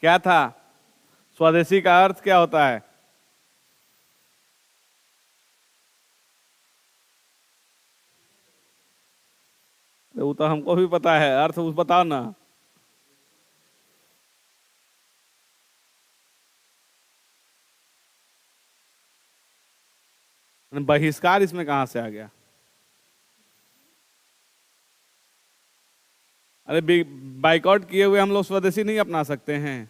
क्या था? स्वदेशी का अर्थ क्या होता है? वो तो हमको भी पता है, अर्थ उस बताओ ना। बहिष्कार इसमें कहां से आ गया? अरे बाइकआउट किए हुए हम लोग स्वदेशी नहीं अपना सकते हैं?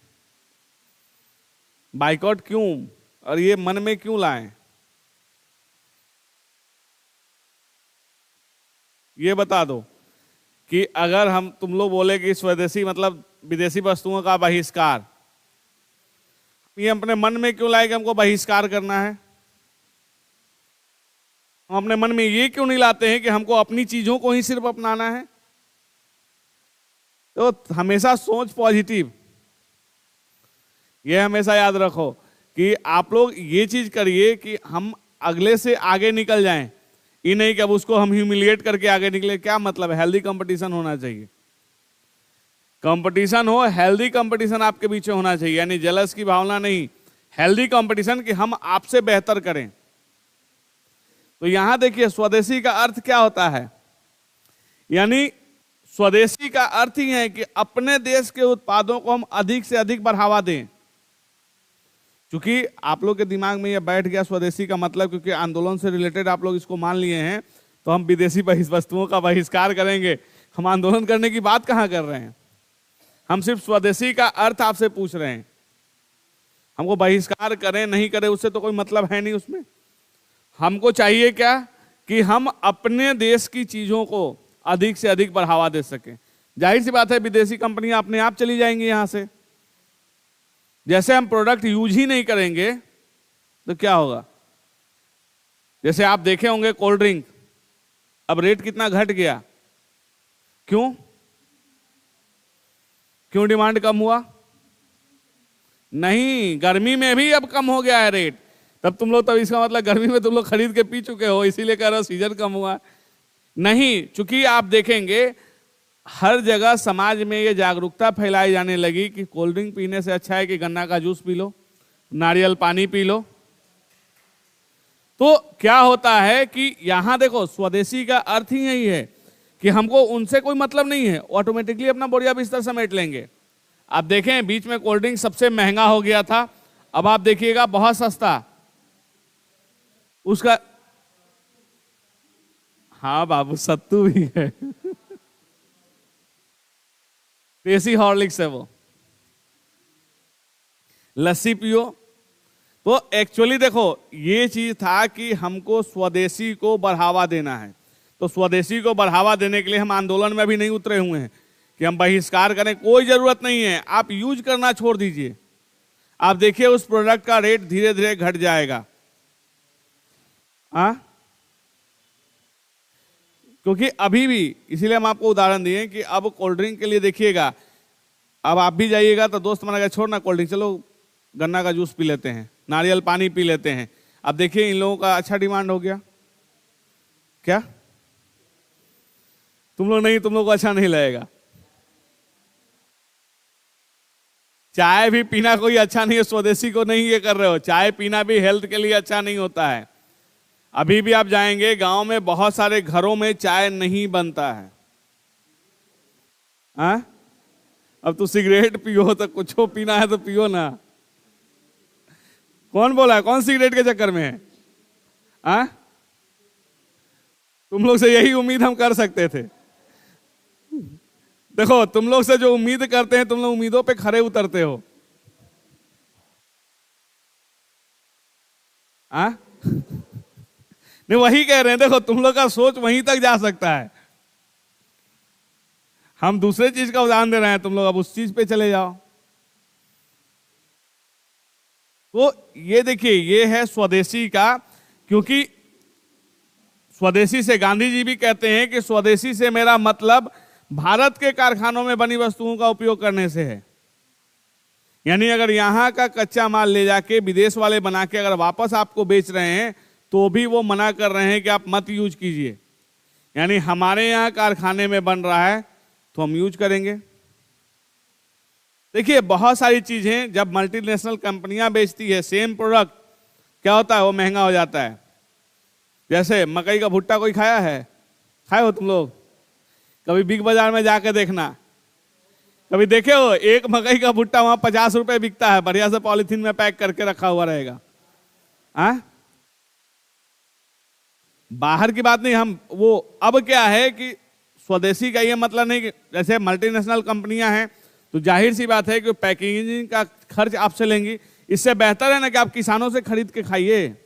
बाइकआउट क्यों और ये मन में क्यों लाएं? ये बता दो कि अगर हम तुम लोग बोले कि स्वदेशी मतलब विदेशी वस्तुओं का बहिष्कार, ये अपने मन में क्यों लाए कि हमको बहिष्कार करना है? हम अपने मन में ये क्यों नहीं लाते हैं कि हमको अपनी चीजों को ही सिर्फ अपनाना है? तो हमेशा सोच पॉजिटिव, ये हमेशा याद रखो कि आप लोग ये चीज करिए कि हम अगले से आगे निकल जाएं, ये नहीं कि अब उसको हम ह्यूमिलिएट करके आगे निकले। क्या मतलब? हेल्दी कंपटीशन होना चाहिए। कंपटीशन हो, हेल्दी कंपटीशन आपके बीच में होना चाहिए, यानी जलस की भावना नहीं, हेल्दी कंपटीशन कि हम आपसे बेहतर करें। तो यहां देखिए स्वदेशी का अर्थ क्या होता है, यानी स्वदेशी का अर्थ ही है कि अपने देश के उत्पादों को हम अधिक से अधिक बढ़ावा दें। क्योंकि आप लोग के दिमाग में यह बैठ गया स्वदेशी का मतलब, क्योंकि आंदोलन से रिलेटेड आप लोग इसको मान लिए हैं, तो हम विदेशी वस्तुओं का बहिष्कार करेंगे। हम आंदोलन करने की बात कहां कर रहे हैं, हम सिर्फ स्वदेशी का अर्थ आपसे पूछ रहे हैं। हमको बहिष्कार करें नहीं करें उससे तो कोई मतलब है नहीं उसमें। हमको चाहिए क्या कि हम अपने देश की चीजों को अधिक से अधिक बढ़ावा दे सकें। जाहिर सी बात है विदेशी कंपनियां अपने आप चली जाएंगी यहां से। जैसे हम प्रोडक्ट यूज ही नहीं करेंगे तो क्या होगा? जैसे आप देखे होंगे कोल्ड ड्रिंक, अब रेट कितना घट गया। क्यों? क्यों डिमांड कम हुआ? नहीं, गर्मी में भी अब कम हो गया है रेट। तब तुम लोग, तब इसका मतलब गर्मी में तुम लोग खरीद के पी चुके हो, इसीलिए कह रहे हो सीजन कम हुआ। नहीं, चूंकि आप देखेंगे हर जगह समाज में ये जागरूकता फैलाई जाने लगी कि कोल्ड ड्रिंक पीने से अच्छा है कि गन्ना का जूस पी लो, नारियल पानी पी लो। तो क्या होता है कि यहां देखो स्वदेशी का अर्थ ही यही है कि हमको उनसे कोई मतलब नहीं है, ऑटोमेटिकली अपना बोरिया बिस्तर समेट लेंगे। आप देखें बीच में कोल्ड ड्रिंक सबसे महंगा हो गया था, अब आप देखिएगा बहुत सस्ता उसका। हाँ बाबू, सत्तू भी है देसी हॉर्लिक्स है वो, लस्सी पियो। तो एक्चुअली देखो ये चीज था कि हमको स्वदेशी को बढ़ावा देना है। तो स्वदेशी को बढ़ावा देने के लिए हम आंदोलन में भी नहीं उतरे हुए हैं कि हम बहिष्कार करें, कोई जरूरत नहीं है। आप यूज करना छोड़ दीजिए, आप देखिए उस प्रोडक्ट का रेट धीरे धीरे घट जाएगा। हाँ, क्योंकि अभी भी, इसीलिए हम आपको उदाहरण दिए कि अब कोल्ड ड्रिंक के लिए देखिएगा, अब आप भी जाइएगा तो दोस्त मना छोड़ना कोल्ड ड्रिंक, चलो गन्ना का जूस पी लेते हैं, नारियल पानी पी लेते हैं। अब देखिए इन लोगों का अच्छा डिमांड हो गया। क्या तुम लोग नहीं, तुम लोग को अच्छा नहीं लगेगा। चाय भी पीना कोई अच्छा नहीं है, स्वदेशी को नहीं ये कर रहे हो, चाय पीना भी हेल्थ के लिए अच्छा नहीं होता है। अभी भी आप जाएंगे गांव में बहुत सारे घरों में चाय नहीं बनता है। हाँ, अब तो सिगरेट पियो तो कुछ पीना है तो पियो ना। कौन बोला है? कौन सिगरेट के चक्कर में है? हाँ, तुम लोग से यही उम्मीद हम कर सकते थे। देखो तुम लोग से जो उम्मीद करते हैं, तुम लोग उम्मीदों पे खरे उतरते हो। हाँ नहीं, वही कह रहे हैं, देखो तुम लोग का सोच वहीं तक जा सकता है। हम दूसरे चीज का उदाहरण दे रहे हैं, तुम लोग अब उस चीज पे चले जाओ। तो ये देखिए ये है स्वदेशी का, क्योंकि स्वदेशी से गांधी जी भी कहते हैं कि स्वदेशी से मेरा मतलब भारत के कारखानों में बनी वस्तुओं का उपयोग करने से है। यानी अगर यहां का कच्चा माल ले जाके विदेश वाले बना के अगर वापस आपको बेच रहे हैं तो भी वो मना कर रहे हैं कि आप मत यूज कीजिए। यानी हमारे यहाँ कारखाने में बन रहा है तो हम यूज करेंगे। देखिए बहुत सारी चीजें जब मल्टीनेशनल कंपनियां बेचती है सेम प्रोडक्ट, क्या होता है वो महंगा हो जाता है। जैसे मकई का भुट्टा कोई खाया है? खाए हो तुम लोग? कभी बिग बाजार में जाके देखना, कभी देखे हो? एक मकई का भुट्टा वहां 50 रुपए बिकता है, बढ़िया से पॉलिथीन में पैक करके रखा हुआ रहेगा। हाँ, बाहर की बात नहीं, हम वो अब क्या है कि स्वदेशी का ये मतलब नहीं कि जैसे मल्टीनेशनल कंपनियां हैं तो जाहिर सी बात है कि पैकेजिंग का खर्च आपसे लेंगी। इससे बेहतर है ना कि आप किसानों से खरीद के खाइए।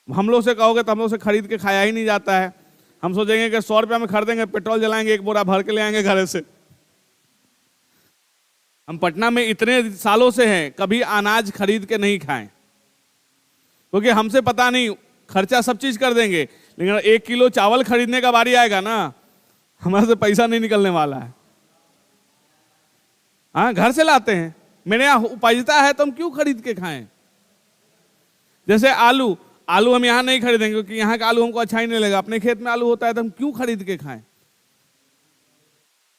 हम लोग से कहोगे तो हम लोग से खरीद के खाया ही नहीं जाता है। हम सोचेंगे कि 100 रुपया में खरीदेंगे, पेट्रोल जलाएंगे, एक बोरा भर के ले आएंगे घर से। हम पटना में इतने सालों से हैं, कभी अनाज खरीद के नहीं खाएं, क्योंकि हमसे पता नहीं, खर्चा सब चीज कर देंगे, लेकिन 1 किलो चावल खरीदने का बारी आएगा ना, हमारे से पैसा नहीं निकलने वाला है। हाँ, घर से लाते हैं, मेरे यहाँ उपजता है तो हम क्यों खरीद के खाएं। जैसे आलू, आलू हम यहाँ नहीं खरीदेंगे क्योंकि यहाँ का आलू हमको अच्छा ही नहीं लगेगा। अपने खेत में आलू होता है तो हम क्यों खरीद के खाएं।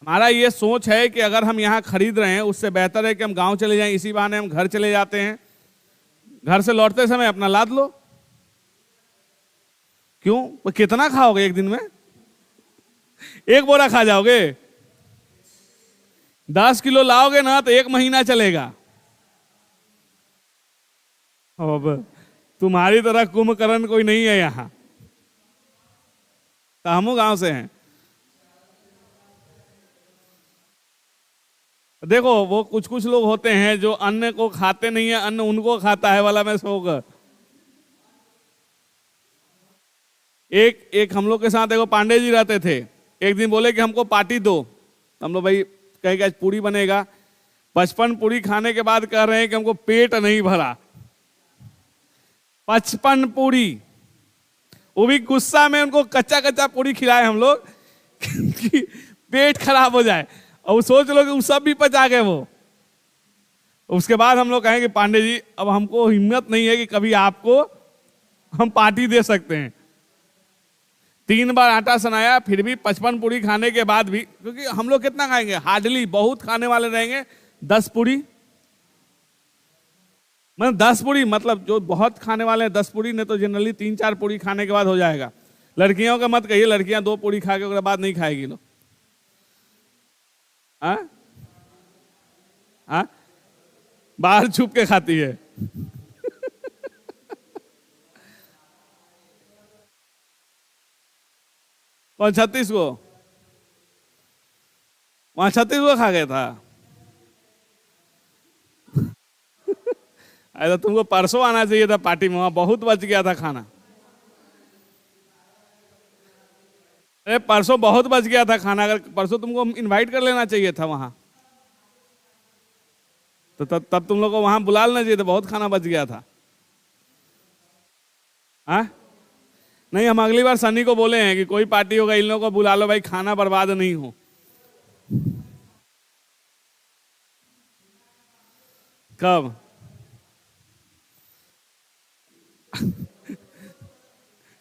हमारा ये सोच है कि अगर हम यहाँ खरीद रहे हैं उससे बेहतर है कि हम गांव चले जाएं, इसी बहाने हम घर चले जाते हैं, घर से लौटते समय अपना लाद लो। क्यों? वो कितना खाओगे एक दिन में? एक बोरा खा जाओगे? 10 किलो लाओगे ना तो 1 महीना चलेगा। अब तुम्हारी तरह कुंभकर्ण कोई नहीं है यहाँ, तो हम गांव से हैं। देखो वो कुछ कुछ लोग होते हैं जो अन्न को खाते नहीं है, अन्न उनको खाता है वाला मैं सोच। एक हम लोग के साथ देखो पांडे जी रहते थे, एक दिन बोले कि हमको पार्टी दो। हम लोग भाई कहे कि आज पूरी बनेगा। 55 पूरी खाने के बाद कह रहे हैं कि हमको पेट नहीं भरा। 55 पूरी, वो भी गुस्सा में उनको कच्चा कच्चा पूरी खिलाए हम लोग कि पेट खराब हो जाए, और सोच लो कि वो सब भी पचा गए वो। उसके बाद हम लोग कहें कि पांडे जी अब हमको हिम्मत नहीं है कि कभी आपको हम पार्टी दे सकते हैं। 3 बार आटा सनाया, फिर भी 55 पूरी खाने के बाद भी, क्योंकि हम लोग कितना खाएंगे, हार्डली, बहुत खाने वाले रहेंगे 10 पूरी, मतलब 10 पूरी, मतलब जो बहुत खाने वाले हैं 10 पूरी, नहीं तो जनरली 3-4 पूरी खाने के बाद हो जाएगा। लड़कियों का मत कहिए, लड़कियां 2 पूरी खा के उसके बाद नहीं खाएगी लोग। हाँ हाँ, बाहर छुप के खाती है। कौन 36 को? वहां 36 को खा गया था। ऐसा तुमको परसों आना चाहिए था पार्टी में, वहां बहुत बच गया था खाना। अरे परसों बहुत बच गया था खाना, अगर परसों तुमको इनवाइट कर लेना चाहिए था वहां, तो तब तुम लोग को वहां बुला लेना चाहिए था, बहुत खाना बच गया था। हाँ, नहीं, हम अगली बार सनी को बोले हैं कि कोई पार्टी होगा इन लोगों को बुला लो भाई, खाना बर्बाद नहीं हो। कब?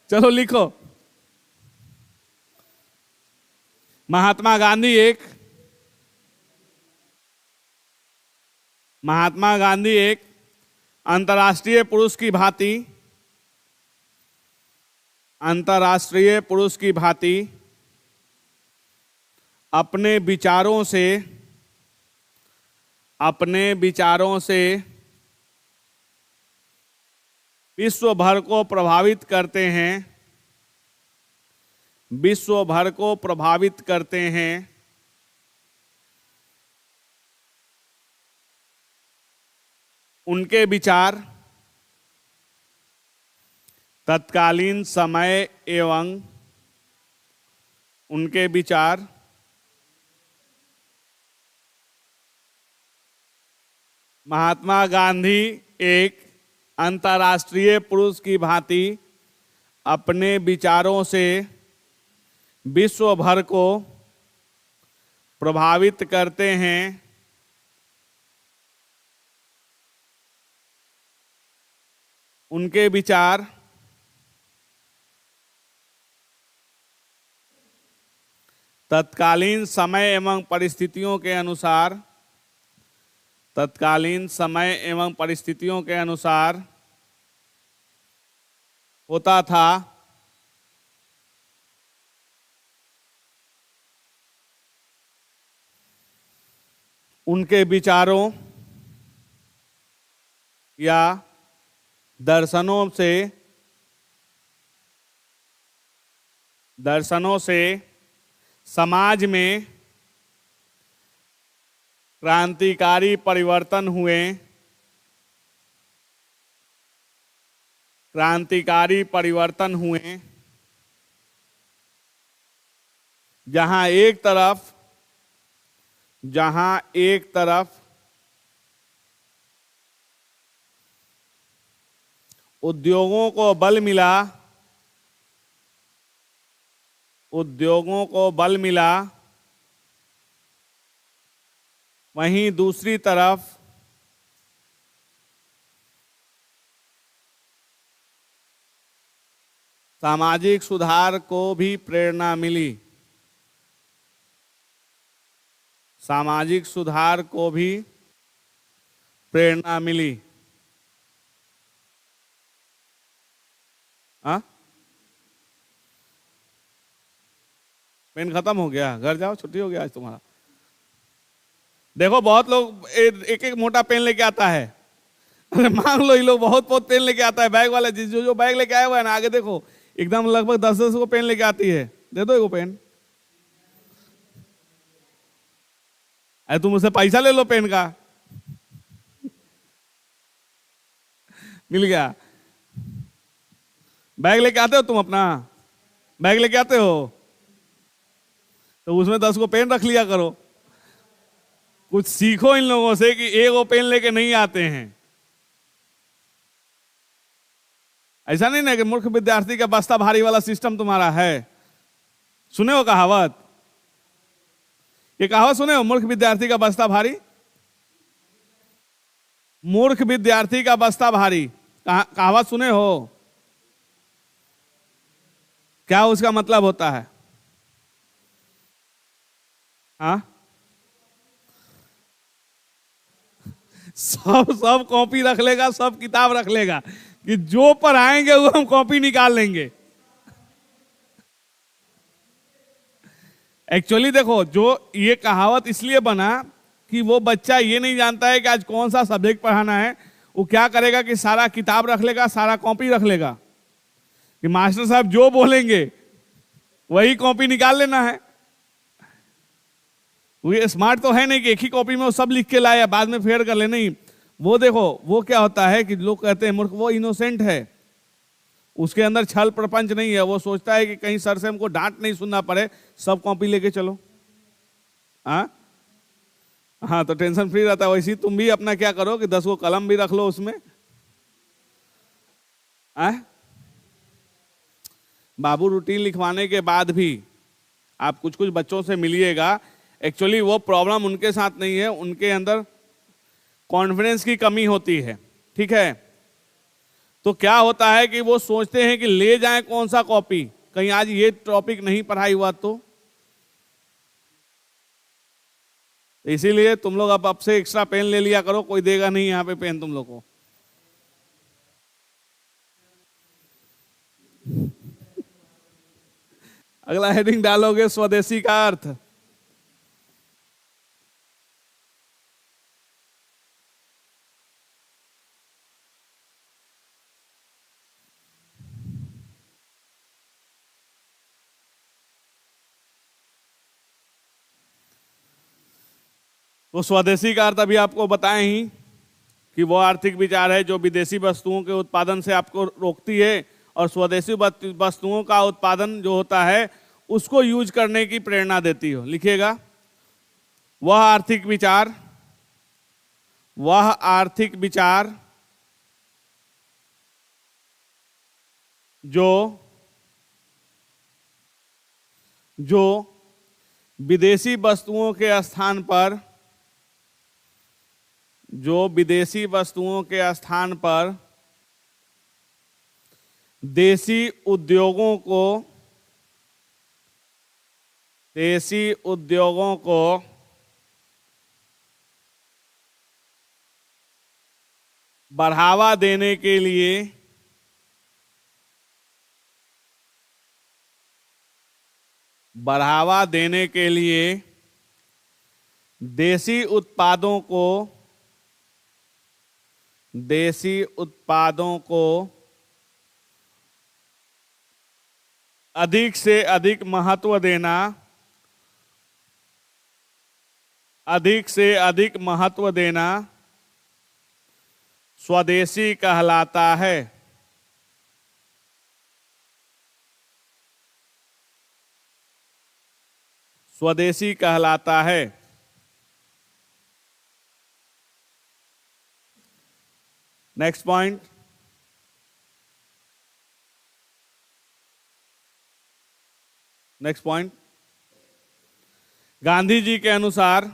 चलो लिखो। महात्मा गांधी एक अंतर्राष्ट्रीय पुरुष की भांति अपने विचारों से विश्व भर को प्रभावित करते हैं। उनके विचार तत्कालीन समय एवं उनके विचार महात्मा गांधी एक अंतर्राष्ट्रीय पुरुष की भांति अपने विचारों से विश्व भर को प्रभावित करते हैं। उनके विचार तत्कालीन समय एवं परिस्थितियों के अनुसार, तत्कालीन समय एवं परिस्थितियों के अनुसार होता था उनके विचारों या दर्शनों से समाज में क्रांतिकारी परिवर्तन हुए, क्रांतिकारी परिवर्तन हुए, जहां एक तरफ उद्योगों को बल मिला, उद्योगों को बल मिला, वहीं दूसरी तरफ सामाजिक सुधार को भी प्रेरणा मिली, सामाजिक सुधार को भी प्रेरणा मिली। हाँ, पेन खत्म हो गया, घर जाओ, छुट्टी हो गया आज तुम्हारा। देखो बहुत लोग एक एक मोटा पेन लेके आता है, अरे मांग लो, ये लोग बहुत बहुत पेन लेके आता है। बैग वाला जो बैग लेके आया हुआ है ना, आगे देखो एकदम लगभग 10-10 को पेन लेके आती है, दे दो एगो पेन। अरे तुम मुझसे पैसा ले लो पेन का, मिल गया। बैग लेके आते हो तुम, अपना बैग लेके आते हो तो उसमें 10 को पेन रख लिया करो। कुछ सीखो इन लोगों से कि एक वो पेन लेके नहीं आते हैं। ऐसा नहीं ना कि मूर्ख विद्यार्थी का बस्ता भारी वाला सिस्टम तुम्हारा है। सुने हो कहावत, ये कहावत सुने हो, मूर्ख विद्यार्थी का बस्ता भारी, मूर्ख विद्यार्थी का बस्ता भारी, कहावत सुने हो? क्या उसका मतलब होता है? हाँ, सब कॉपी रख लेगा, सब किताब रख लेगा कि जो पर आएंगे वो हम कॉपी निकाल लेंगे। एक्चुअली देखो, जो ये कहावत इसलिए बना कि वो बच्चा ये नहीं जानता है कि आज कौन सा सब्जेक्ट पढ़ाना है। वो क्या करेगा कि सारा किताब रख लेगा, सारा कॉपी रख लेगा कि मास्टर साहब जो बोलेंगे वही कॉपी निकाल लेना है। वो स्मार्ट तो है नहीं कि एक ही कॉपी में वो सब लिख के लाया बाद में फेर कर ले, नहीं। वो देखो वो क्या होता है कि लोग कहते हैं मूर्ख, वो इनोसेंट है, उसके अंदर छल प्रपंच नहीं है। वो सोचता है कि कहीं सर से हमको डांट नहीं सुनना पड़े, सब कॉपी लेके चलो। हाँ, तो टेंशन फ्री रहता है। वैसे ही तुम भी अपना क्या करो कि 10 को कलम भी रख लो उसमें। बाबू रूटीन लिखवाने के बाद भी आप कुछ कुछ बच्चों से मिलिएगा, एक्चुअली वो प्रॉब्लम उनके साथ नहीं है, उनके अंदर कॉन्फिडेंस की कमी होती है। ठीक है, तो क्या होता है कि वो सोचते हैं कि ले जाएं कौन सा कॉपी, कहीं आज ये टॉपिक नहीं पढ़ाई हुआ तो। इसीलिए तुम लोग अब से एक्स्ट्रा पेन ले लिया करो, कोई देगा नहीं यहाँ पे पेन तुम लोग को। अगला हेडिंग डालोगे स्वदेशी का अर्थ। तो स्वदेशी का अर्थ अभी आपको बताएं ही कि वो आर्थिक विचार है जो विदेशी वस्तुओं के उत्पादन से आपको रोकती है और स्वदेशी वस्तुओं का उत्पादन जो होता है उसको यूज करने की प्रेरणा देती हो। लिखिएगा, वह आर्थिक विचार, वह आर्थिक विचार जो विदेशी वस्तुओं के स्थान पर, जो विदेशी वस्तुओं के स्थान पर देशी उद्योगों को देसी उद्योगों को बढ़ावा देने के लिए देशी उत्पादों को अधिक से अधिक महत्व देना स्वदेशी कहलाता है। स्वदेशी कहलाता है। नेक्स्ट पॉइंट, गांधी जी के अनुसार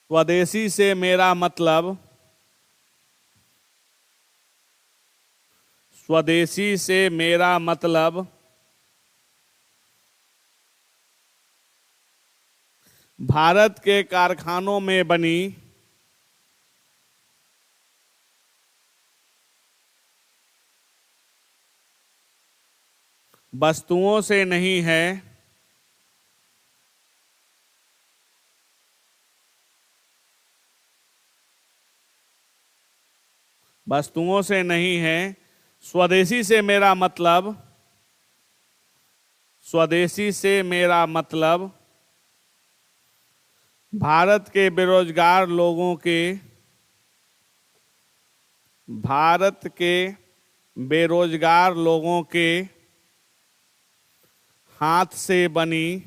स्वदेशी से मेरा मतलब भारत के कारखानों में बनी वस्तुओं से नहीं है, स्वदेशी से मेरा मतलब भारत के बेरोजगार लोगों के हाथ से बनी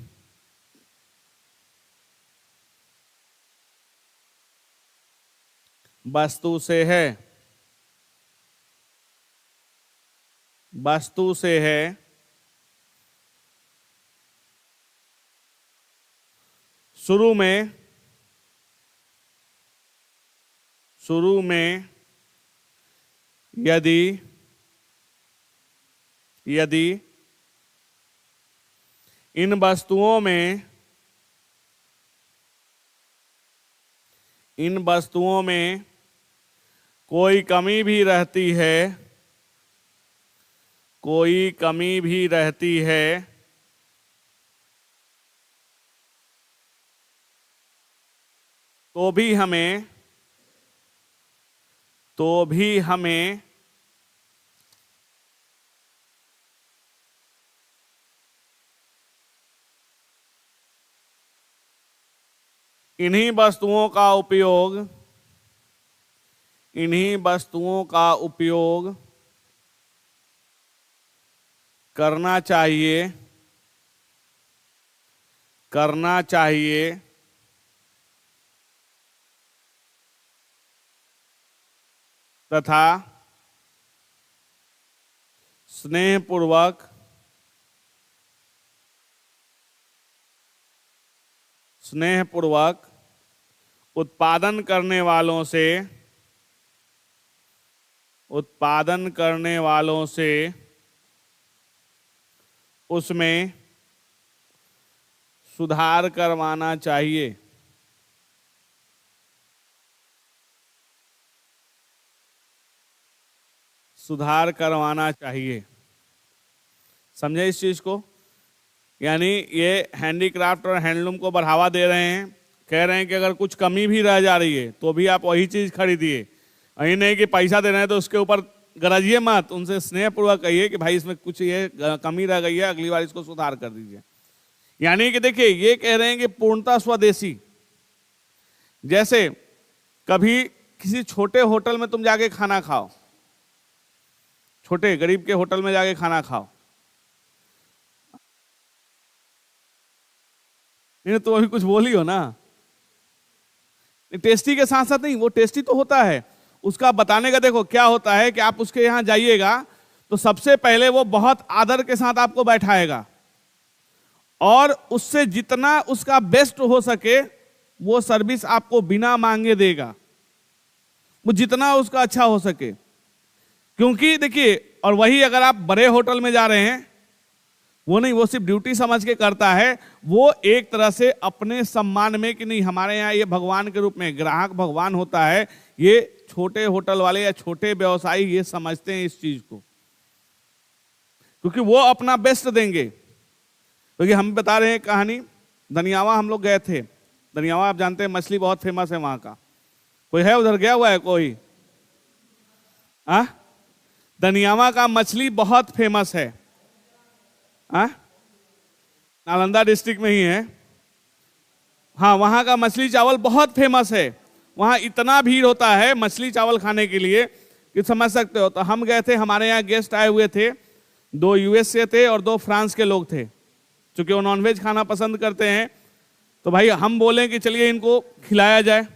वस्तु से है। शुरू में यदि इन वस्तुओं में कोई कमी भी रहती है तो भी हमें इन्हीं वस्तुओं का उपयोग करना चाहिए तथा स्नेहपूर्वक उत्पादन करने वालों से उसमें सुधार करवाना चाहिए। समझे इस चीज को? यानी ये हैंडीक्राफ्ट और हैंडलूम को बढ़ावा दे रहे हैं, कह रहे हैं कि अगर कुछ कमी भी रह जा रही है तो भी आप वही चीज खरीदिए। यही नहीं कि पैसा दे रहे हैं तो उसके ऊपर गरजिए मत, उनसे स्नेहपूर्वक कहिए कि भाई इसमें कुछ ये कमी रह गई है, अगली बार इसको सुधार कर दीजिए। यानी कि देखिए ये कह रहे हैं कि पूर्णतः स्वदेशी। जैसे कभी किसी छोटे होटल में तुम जाके खाना खाओ, छोटे गरीब के होटल में जाके खाना खाओ, नहीं तो अभी कुछ बोली हो ना, टेस्टी के साथ साथ नहीं, वो टेस्टी तो होता है, उसका बताने का देखो क्या होता है कि आप उसके यहाँ जाइएगा तो सबसे पहले वो बहुत आदर के साथ आपको बैठाएगा और उससे जितना उसका बेस्ट हो सके वो सर्विस आपको बिना मांगे देगा। वो जितना उसका अच्छा हो सके। क्योंकि देखिए, और वही अगर आप बड़े होटल में जा रहे हैं, वो नहीं, वो सिर्फ ड्यूटी समझ के करता है, वो एक तरह से अपने सम्मान में कि नहीं हमारे यहाँ ये भगवान के रूप में, ग्राहक भगवान होता है, ये छोटे होटल वाले या छोटे व्यवसायी ये समझते हैं इस चीज को, क्योंकि वो अपना बेस्ट देंगे। क्योंकि हम बता रहे हैं कहानी, दनियावा हम लोग गए थे। दनियावा आप जानते हैं मछली बहुत फेमस है वहां का। कोई है उधर गया हुआ है कोई? दनियावा का मछली बहुत फेमस है। नालंदा डिस्ट्रिक्ट में ही है। हाँ, वहां का मछली चावल बहुत फेमस है। वहां इतना भीड़ होता है मछली चावल खाने के लिए कि समझ सकते हो। तो हम गए थे, हमारे यहाँ गेस्ट आए हुए थे, 2 यूएस से थे और 2 फ्रांस के लोग थे। चूंकि वो नॉनवेज खाना पसंद करते हैं, तो भाई हम बोले कि चलिए इनको खिलाया जाए।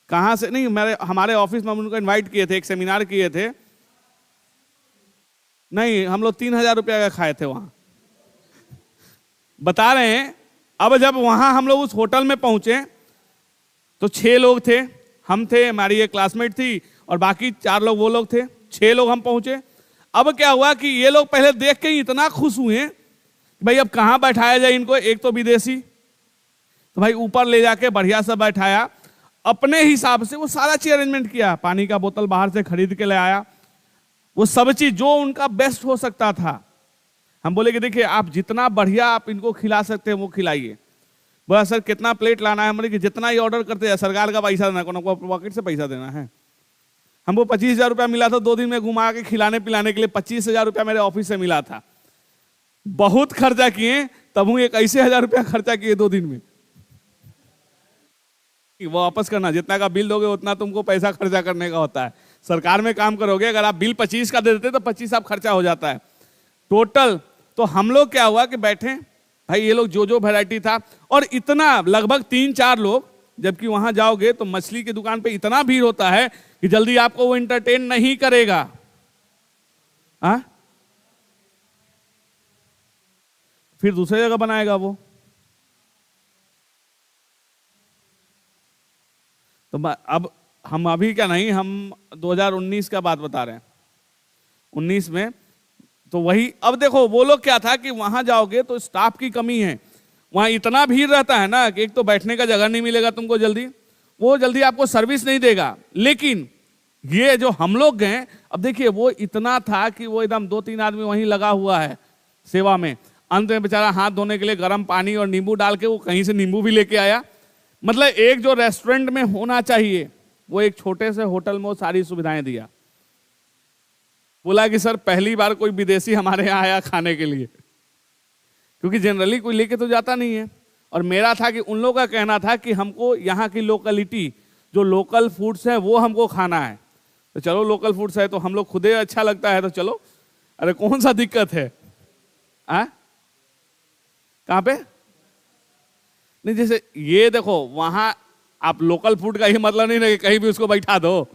कहाँ से नहीं, हमारे ऑफिस में हम उनको इन्वाइट किए थे, एक सेमिनार किए थे। नहीं, हम लोग 3000 रुपया का खाए थे वहां। बता रहे हैं, अब जब वहां हम लोग उस होटल में पहुंचे तो 6 लोग थे, हम थे, हमारी एक क्लासमेट थी और बाकी 4 लोग वो लोग थे, 6 लोग हम पहुंचे। अब क्या हुआ कि ये लोग पहले देख के ही इतना खुश हुए कि भाई अब कहां बैठाया जाए इनको, एक तो विदेशी। तो भाई ऊपर ले जाके बढ़िया से बैठाया, अपने हिसाब से वो सारा चीज अरेंजमेंट किया, पानी का बोतल बाहर से खरीद के ले आया, वो सब चीज जो उनका बेस्ट हो सकता था। हम बोले कि देखिए आप जितना बढ़िया आप इनको खिला सकते हैं वो खिलाइए। बोला सर कितना प्लेट लाना है? हमने कि जितना ही ऑर्डर करते हैं, सरकार का पैसा देना, को पॉकेट से पैसा देना है। हमको 25,000 रुपया मिला था 2 दिन में घुमा के खिलाने पिलाने के लिए। 25,000 रुपया मेरे ऑफिस से मिला था। बहुत खर्चा किए, तब हूँ 21,000 रुपया खर्चा किए 2 दिन में। वो वापस करना, जितना का बिल दोगे उतना तुमको पैसा खर्चा करने का होता है। सरकार में काम करोगे, अगर आप बिल 25 का दे देते तो 25 आप खर्चा हो जाता है टोटल। तो हम लोग क्या हुआ कि बैठे, भाई ये लोग जो वैरायटी था, और इतना लगभग 3-4 लोग, जबकि वहां जाओगे तो मछली की दुकान पे इतना भीड़ होता है कि जल्दी आपको वो एंटरटेन नहीं करेगा। फिर दूसरी जगह बनाएगा वो। तो अब हम अभी क्या नहीं, हम 2019 का बात बता रहे हैं। 19 में तो वही, अब देखो वो लोग क्या था कि वहां जाओगे तो स्टाफ की कमी है, वहां इतना भीड़ रहता है ना कि एक तो बैठने का जगह नहीं मिलेगा तुमको, वो जल्दी आपको सर्विस नहीं देगा। लेकिन ये जो हम लोग गए, अब देखिए वो इतना था कि वो एकदम 2-3 आदमी वहीं लगा हुआ है सेवा में। अंत में बेचारा हाथ धोने के लिए गर्म पानी और नींबू डाल के वो कहीं से नींबू भी लेके आया। मतलब एक जो रेस्टोरेंट में होना चाहिए वो एक छोटे से होटल में वो सारी सुविधाएं दिया। बोला कि सर पहली बार कोई विदेशी हमारे यहाँ आया खाने के लिए, क्योंकि जनरली कोई लेके तो जाता नहीं है। और मेरा था कि उन लोगों का कहना था कि हमको यहाँ की लोकलिटी, जो लोकल फूड्स है वो हमको खाना है। तो चलो लोकल फूड्स है तो हम लोग खुदे अच्छा लगता है तो चलो, अरे कौन सा दिक्कत है। कहाँ पे? नहीं, जैसे ये देखो वहां आप लोकल फूड का ही मतलब नहीं ना कि कहीं भी उसको बैठा दो।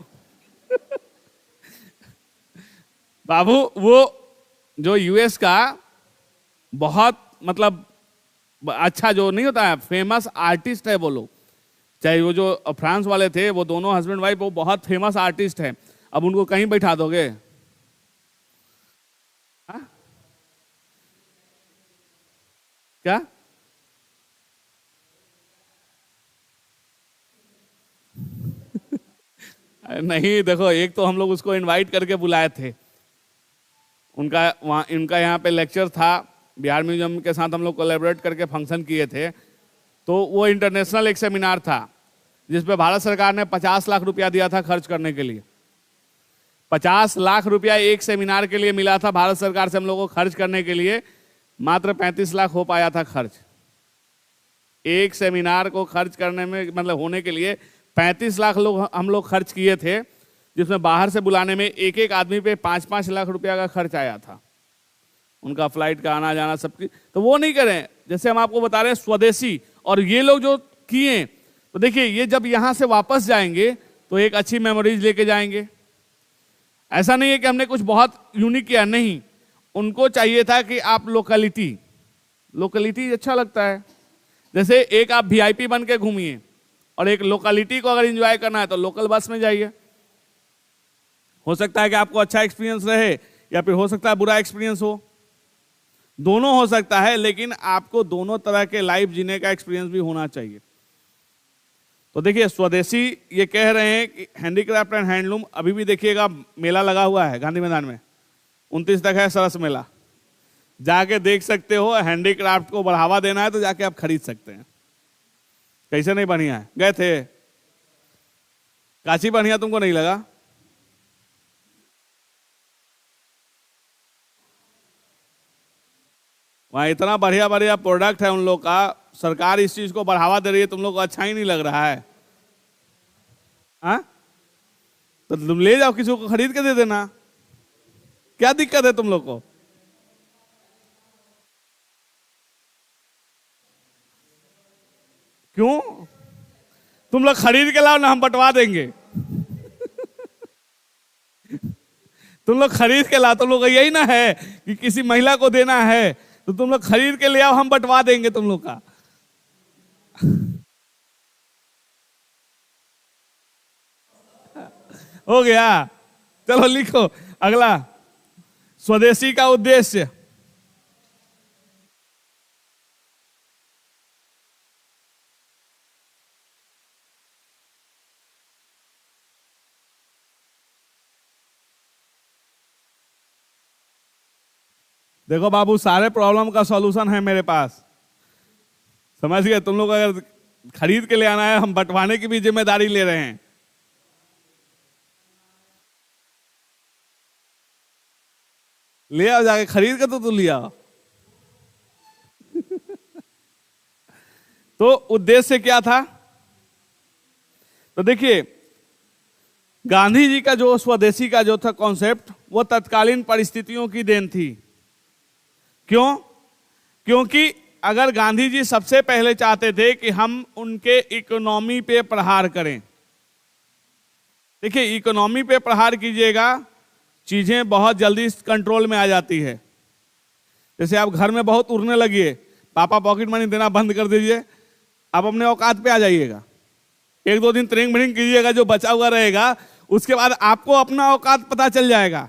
बाबू वो जो यूएस का बहुत मतलब अच्छा जो नहीं होता है, फेमस आर्टिस्ट है वो लोग, चाहे वो जो फ्रांस वाले थे वो दोनों हस्बैंड वाइफ, वो बहुत फेमस आर्टिस्ट है। अब उनको कहीं बैठा दोगे? क्या? नहीं, देखो एक तो हम लोग उसको इनवाइट करके बुलाए थे, उनका यहाँ पे लेक्चर था, बिहार म्यूजियम के साथ हम लोग कोलैबोरेट करके फंक्शन किए थे। तो वो इंटरनेशनल एक सेमिनार था जिसपे भारत सरकार ने 50 लाख रुपया दिया था खर्च करने के लिए। 50 लाख रुपया एक सेमिनार के लिए मिला था भारत सरकार से हम लोगों को खर्च करने के लिए। मात्र 35 लाख हो पाया था खर्च। एक सेमिनार को खर्च करने में मतलब होने के लिए 35 लाख हम लोग खर्च किए थे, जिसमें बाहर से बुलाने में एक एक आदमी पे 5-5 लाख रुपया का खर्च आया था, उनका फ्लाइट का आना जाना सबकी। तो वो नहीं करें, जैसे हम आपको बता रहे हैं स्वदेशी। और ये लोग जो किए, तो देखिए ये जब यहाँ से वापस जाएंगे तो एक अच्छी मेमोरीज लेके जाएंगे। ऐसा नहीं है कि हमने कुछ बहुत यूनिक किया, नहीं, उनको चाहिए था कि आप लोकलिटी अच्छा लगता है। जैसे एक आप वीआईपी बन के घूमिए, और एक लोकलिटी को अगर एंजॉय करना है तो लोकल बस में जाइए। हो सकता है कि आपको अच्छा एक्सपीरियंस रहे या फिर हो सकता है बुरा एक्सपीरियंस हो, दोनों हो सकता है, लेकिन आपको दोनों तरह के लाइफ जीने का एक्सपीरियंस भी होना चाहिए। तो देखिए स्वदेशी ये कह रहे हैं कि हैंडीक्राफ्ट एंड हैंडलूम, अभी भी देखिएगा मेला लगा हुआ है गांधी मैदान में, 29 तक है सरस मेला, जाके देख सकते हो। हैंडीक्राफ्ट को बढ़ावा देना है तो जाके आप खरीद सकते हैं। कैसे नहीं बढ़िया है? गए थे काशी, बढ़िया तुमको नहीं लगा? वहां इतना बढ़िया बढ़िया प्रोडक्ट है उन लोग का, सरकार इस चीज को बढ़ावा दे रही है, तुम लोग को अच्छा ही नहीं लग रहा है? हाँ, तो तुम ले जाओ, किसी को खरीद के दे देना, क्या दिक्कत है तुम लोग को? क्यों? तुम लोग खरीद के लाओ ना, हम बंटवा देंगे। तुम लोग खरीद के लाओ, तुम लोग यही ना है कि किसी महिला को देना है, तो तुम लोग खरीद के ले आओ, हम बंटवा देंगे तुम लोग का। हो गया? चलो लिखो अगला, स्वदेशी का उद्देश्य। देखो बाबू, सारे प्रॉब्लम का सॉल्यूशन है मेरे पास, समझ गए? तुम लोग अगर खरीद के ले आना है, हम बंटवाने की भी जिम्मेदारी ले रहे हैं। ले आओ जाके, खरीद के तो ले आओ। तो उद्देश्य क्या था? तो देखिए गांधी जी का जो स्वदेशी का जो था कॉन्सेप्ट, वो तत्कालीन परिस्थितियों की देन थी। क्यों? क्योंकि अगर गांधी जी सबसे पहले चाहते थे कि हम उनके इकोनॉमी पे प्रहार करें। देखिए इकोनॉमी पे प्रहार कीजिएगा, चीजें बहुत जल्दी कंट्रोल में आ जाती है। जैसे आप घर में बहुत उड़ने लगिए, पापा पॉकेट मनी देना बंद कर दीजिए, आप अपने औकात पे आ जाइएगा। 1-2 दिन ट्रेनिंग व्रेनिंग कीजिएगा, जो बचा हुआ रहेगा उसके बाद आपको अपना औकात पता चल जाएगा।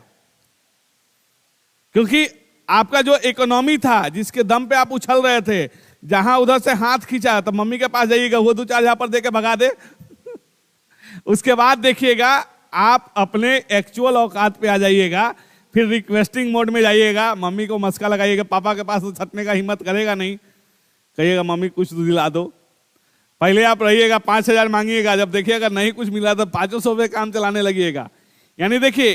क्योंकि आपका जो इकोनॉमी था, जिसके दम पे आप उछल रहे थे, जहां उधर से हाथ खींचा तो मम्मी के पास जाइएगा, वो 2-4 झापड़ दे के भगा दे। उसके बाद देखिएगा आप अपने एक्चुअल औकात पे आ जाइएगा, फिर रिक्वेस्टिंग मोड में जाइएगा, मम्मी को मस्का लगाइएगा। पापा के पास तो छटने का हिम्मत करेगा नहीं, कहिएगा मम्मी कुछ तो दिला दो। पहले आप रहिएगा 5,000 मांगिएगा, जब देखिएगा नहीं कुछ मिला तो 500 पे काम चलाने लगिएगा। यानी देखिए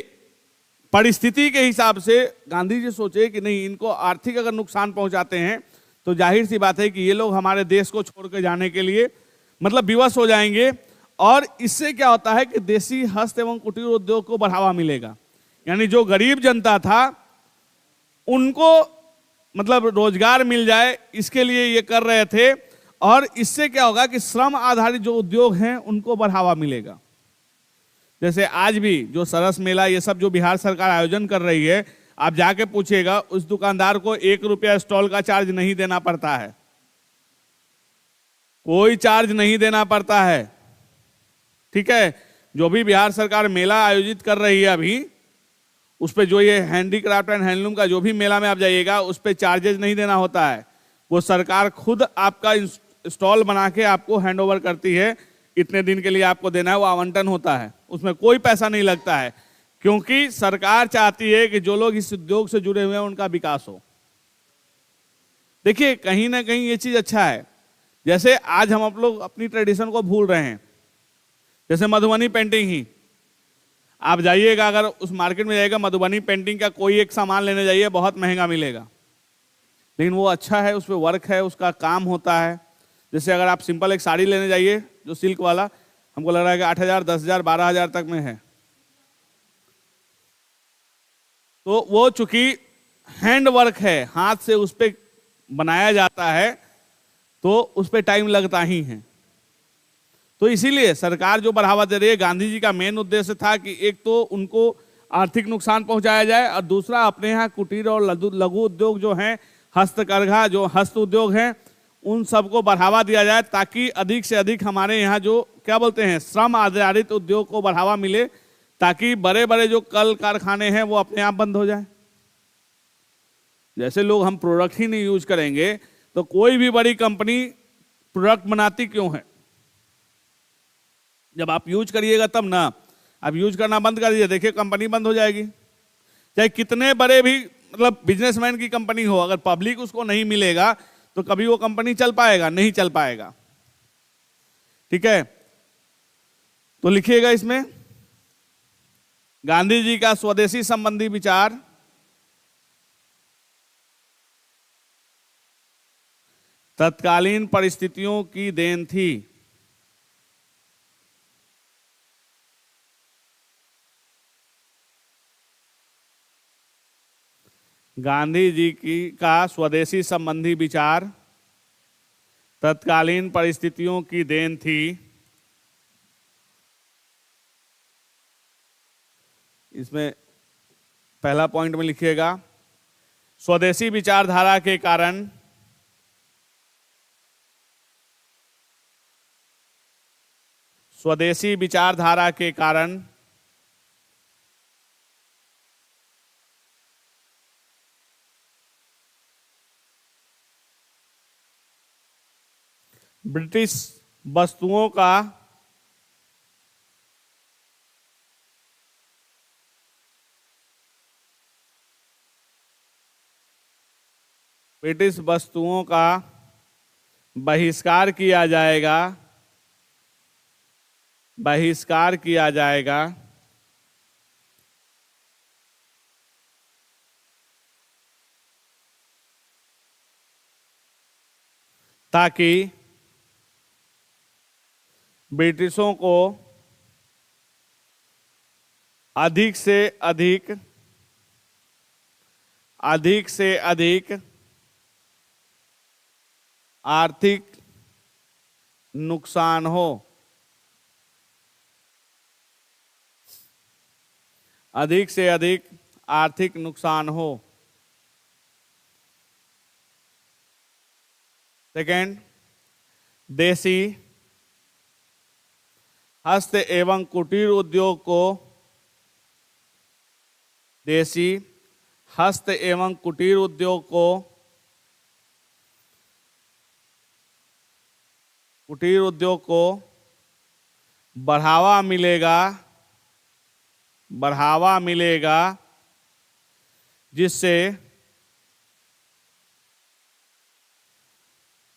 परिस्थिति के हिसाब से गांधी जी सोचे कि नहीं, इनको आर्थिक अगर नुकसान पहुंचाते हैं तो जाहिर सी बात है कि ये लोग हमारे देश को छोड़ कर जाने के लिए मतलब विवश हो जाएंगे। और इससे क्या होता है कि देसी हस्त एवं कुटीर उद्योग को बढ़ावा मिलेगा। यानी जो गरीब जनता था उनको मतलब रोजगार मिल जाए, इसके लिए ये कर रहे थे। और इससे क्या होगा कि श्रम आधारित जो उद्योग हैं उनको बढ़ावा मिलेगा। जैसे आज भी जो सरस मेला ये सब जो बिहार सरकार आयोजन कर रही है, आप जाके पूछिएगा उस दुकानदार को 1 रुपया स्टॉल का चार्ज नहीं देना पड़ता है, कोई चार्ज नहीं देना पड़ता है। ठीक है, जो भी बिहार सरकार मेला आयोजित कर रही है अभी, उस पे जो ये हैंडीक्राफ्ट एंड हैंडलूम का जो भी मेला में आप जाइएगा, उस पे चार्जेस नहीं देना होता है। वो सरकार खुद आपका स्टॉल बना के आपको हैंड ओवर करती है, इतने दिन के लिए आपको देना है, वो आवंटन होता है, उसमें कोई पैसा नहीं लगता है। क्योंकि सरकार चाहती है कि जो लोग इस उद्योग से जुड़े हुए हैं उनका विकास हो। देखिए कहीं ना कहीं ये चीज अच्छा है। जैसे आज हम आप लोग अपनी ट्रेडिशन को भूल रहे हैं, जैसे मधुबनी पेंटिंग ही, आप जाइएगा अगर उस मार्केट में जाइएगा, मधुबनी पेंटिंग का कोई एक सामान लेने जाइए, बहुत महंगा मिलेगा, लेकिन वो अच्छा है, उस पर वर्क है, उसका काम होता है। जैसे अगर आप सिंपल एक साड़ी लेने जाइए जो सिल्क वाला, हमको लग रहा है कि 8,000, 10,000, 12,000 तक में है। तो वो चूंकि हैंड वर्क है, हाथ से उस पर बनाया जाता है, तो उस पर टाइम लगता ही है। तो इसीलिए सरकार जो बढ़ावा दे रही है, गांधी जी का मेन उद्देश्य था कि एक तो उनको आर्थिक नुकसान पहुंचाया जाए, और दूसरा अपने यहाँ कुटीर और लघु उद्योग जो हैं, हस्तकरघा जो हस्त उद्योग हैं, उन सबको बढ़ावा दिया जाए ताकि अधिक से अधिक हमारे यहाँ जो क्या बोलते हैं श्रम आधारित उद्योग को बढ़ावा मिले, ताकि बड़े बड़े जो कल कारखाने हैं वो अपने आप बंद हो जाए। जैसे लोग हम प्रोडक्ट ही नहीं यूज करेंगे तो कोई भी बड़ी कंपनी प्रोडक्ट बनाती क्यों है? जब आप यूज करिएगा तब ना। आप यूज करना बंद कर दीजिए, देखिए कंपनी बंद हो जाएगी। चाहे कितने बड़े भी मतलब बिजनेसमैन की कंपनी हो, अगर पब्लिक उसको नहीं मिलेगा तो कभी वो कंपनी चल पाएगा? नहीं चल पाएगा। ठीक है, तो लिखिएगा इसमें गांधी जी का स्वदेशी संबंधी विचार तत्कालीन परिस्थितियों की देन थी। गांधी जी का स्वदेशी संबंधी विचार तत्कालीन परिस्थितियों की देन थी। इसमें पहला पॉइंट में लिखिएगा स्वदेशी विचारधारा के कारण स्वदेशी विचारधारा के कारण ब्रिटिश वस्तुओं का बहिष्कार किया जाएगा, बहिष्कार किया जाएगा। ताकि ब्रिटिशों को अधिक से अधिक आर्थिक नुकसान हो, अधिक से अधिक आर्थिक नुकसान हो। सेकेंड, देसी हस्त एवं कुटीर उद्योग को देसी हस्त एवं कुटीर उद्योग को बढ़ावा मिलेगा जिससे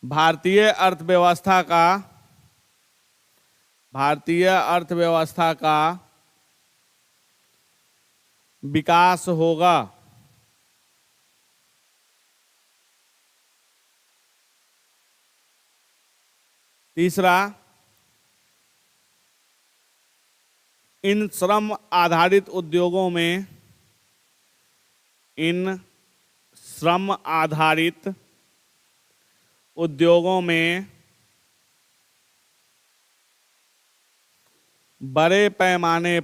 भारतीय अर्थव्यवस्था का विकास होगा। तीसरा, इन श्रम आधारित उद्योगों में बड़े पैमाने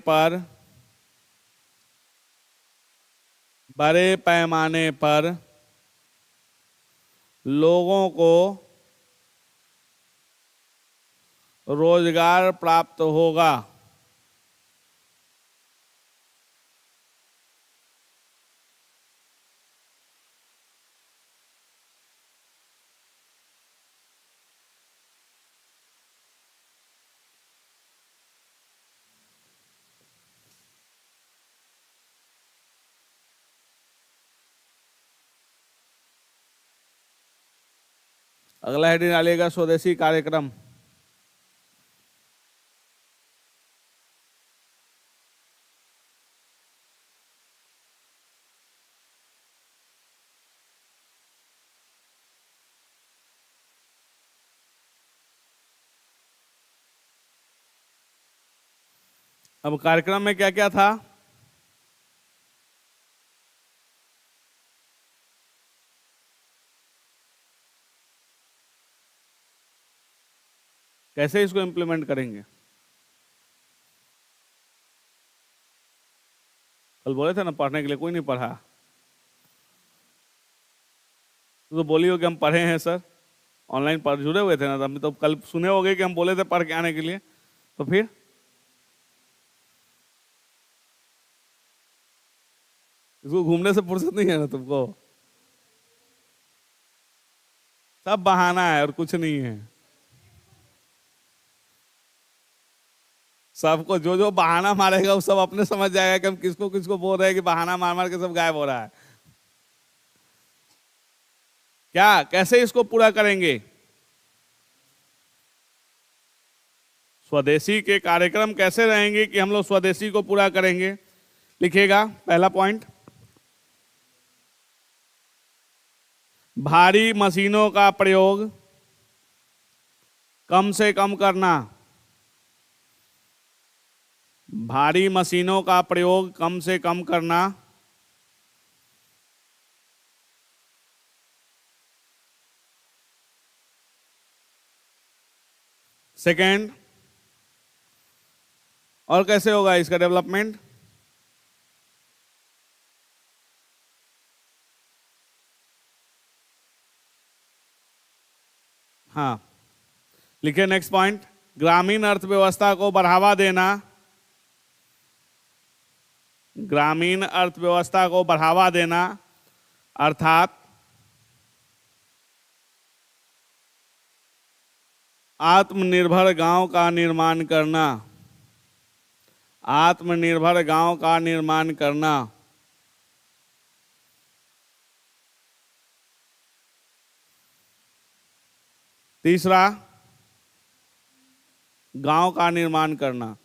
पर लोगों को रोजगार प्राप्त होगा। अगला हेडिंग डालिएगा स्वदेशी कार्यक्रम। अब कार्यक्रम में क्या क्या था? कैसे इसको इम्प्लीमेंट करेंगे? कल बोले थे ना पढ़ने के लिए, कोई नहीं पढ़ा। तो बोलिए कि हम पढ़े हैं सर। ऑनलाइन पढ़ जुड़े हुए थे ना, अभी तो कल सुने होगे कि हम बोले थे पढ़ के आने के लिए, तो फिर इसको घूमने से फुर्सत नहीं है ना तुमको, सब बहाना है और कुछ नहीं है। सबको जो जो बहाना मारेगा वो सब अपने समझ जाएगा कि हम किसको किसको बोल रहे हैं कि बहाना मार मार के सब गायब हो रहा है। क्या कैसे इसको पूरा करेंगे? स्वदेशी के कार्यक्रम कैसे रहेंगे कि हम लोग स्वदेशी को पूरा करेंगे? लिखिएगा पहला पॉइंट, भारी मशीनों का प्रयोग कम से कम करना। भारी मशीनों का प्रयोग कम से कम करना। सेकेंड, और कैसे होगा इसका डेवलपमेंट? हाँ, लिखिए नेक्स्ट पॉइंट, ग्रामीण अर्थव्यवस्था को बढ़ावा देना। ग्रामीण अर्थव्यवस्था को बढ़ावा देना अर्थात आत्मनिर्भर गांव का निर्माण करना। आत्मनिर्भर गांव का निर्माण करना। तीसरा, गांव का निर्माण करना।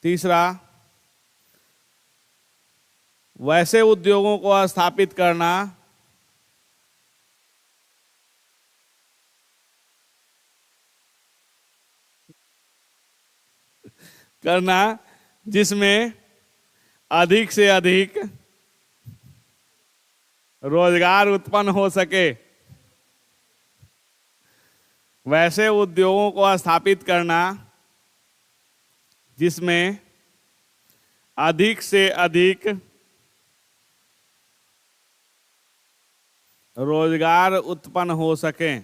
तीसरा, वैसे उद्योगों को स्थापित करना जिसमें अधिक से अधिक रोजगार उत्पन्न हो सके। वैसे उद्योगों को स्थापित करना जिसमें अधिक से अधिक रोजगार उत्पन्न हो सके।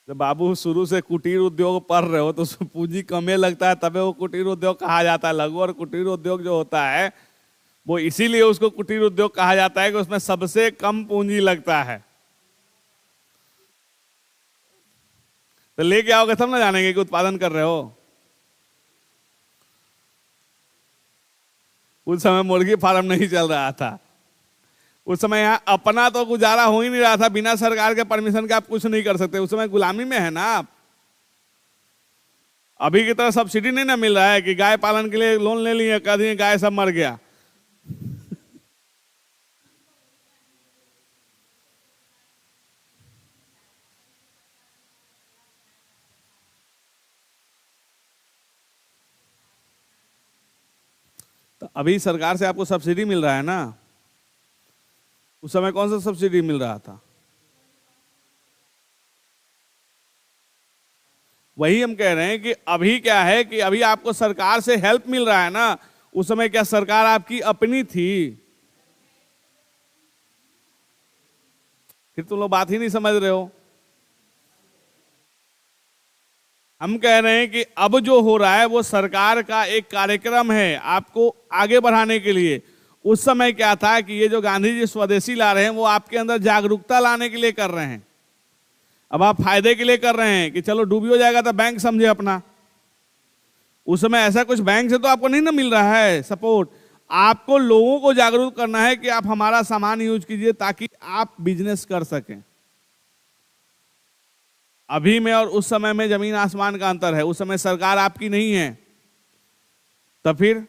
जब बाबू शुरू से कुटीर उद्योग पढ़ रहे हो तो उसमें पूंजी कमे लगता है, तबे वो कुटीर उद्योग कहा जाता है। लघु और कुटीर उद्योग जो होता है वो इसीलिए उसको कुटीर उद्योग कहा जाता है कि उसमें सबसे कम पूंजी लगता है। तो लेके आओगे तब ना जानेंगे कि उत्पादन कर रहे हो। उस समय मुर्गी फार्म नहीं चल रहा था, उस समय यहाँ अपना तो गुजारा हो ही नहीं रहा था। बिना सरकार के परमिशन के आप कुछ नहीं कर सकते, उस समय गुलामी में है ना आप। अभी की तरह सब्सिडी नहीं ना मिल रहा है कि गाय पालन के लिए लोन ले लिए, कह दिए गाय सब मर गया। तो अभी सरकार से आपको सब्सिडी मिल रहा है ना, उस समय कौन सा सब्सिडी मिल रहा था? वही हम कह रहे हैं कि अभी क्या है कि अभी आपको सरकार से हेल्प मिल रहा है ना, उस समय क्या सरकार आपकी अपनी थी? फिर तुम लोग बात ही नहीं समझ रहे हो। हम कह रहे हैं कि अब जो हो रहा है वो सरकार का एक कार्यक्रम है आपको आगे बढ़ाने के लिए। उस समय क्या था कि ये जो गांधी जी स्वदेशी ला रहे हैं वो आपके अंदर जागरूकता लाने के लिए कर रहे हैं। अब आप फायदे के लिए कर रहे हैं कि चलो डूबी हो जाएगा तो बैंक समझे अपना। उस समय ऐसा कुछ बैंक से तो आपको नहीं ना मिल रहा है सपोर्ट। आपको लोगों को जागरूक करना है कि आप हमारा सामान यूज कीजिए ताकि आप बिजनेस कर सकें। अभी में और उस समय में जमीन आसमान का अंतर है। उस समय सरकार आपकी नहीं है, तो फिर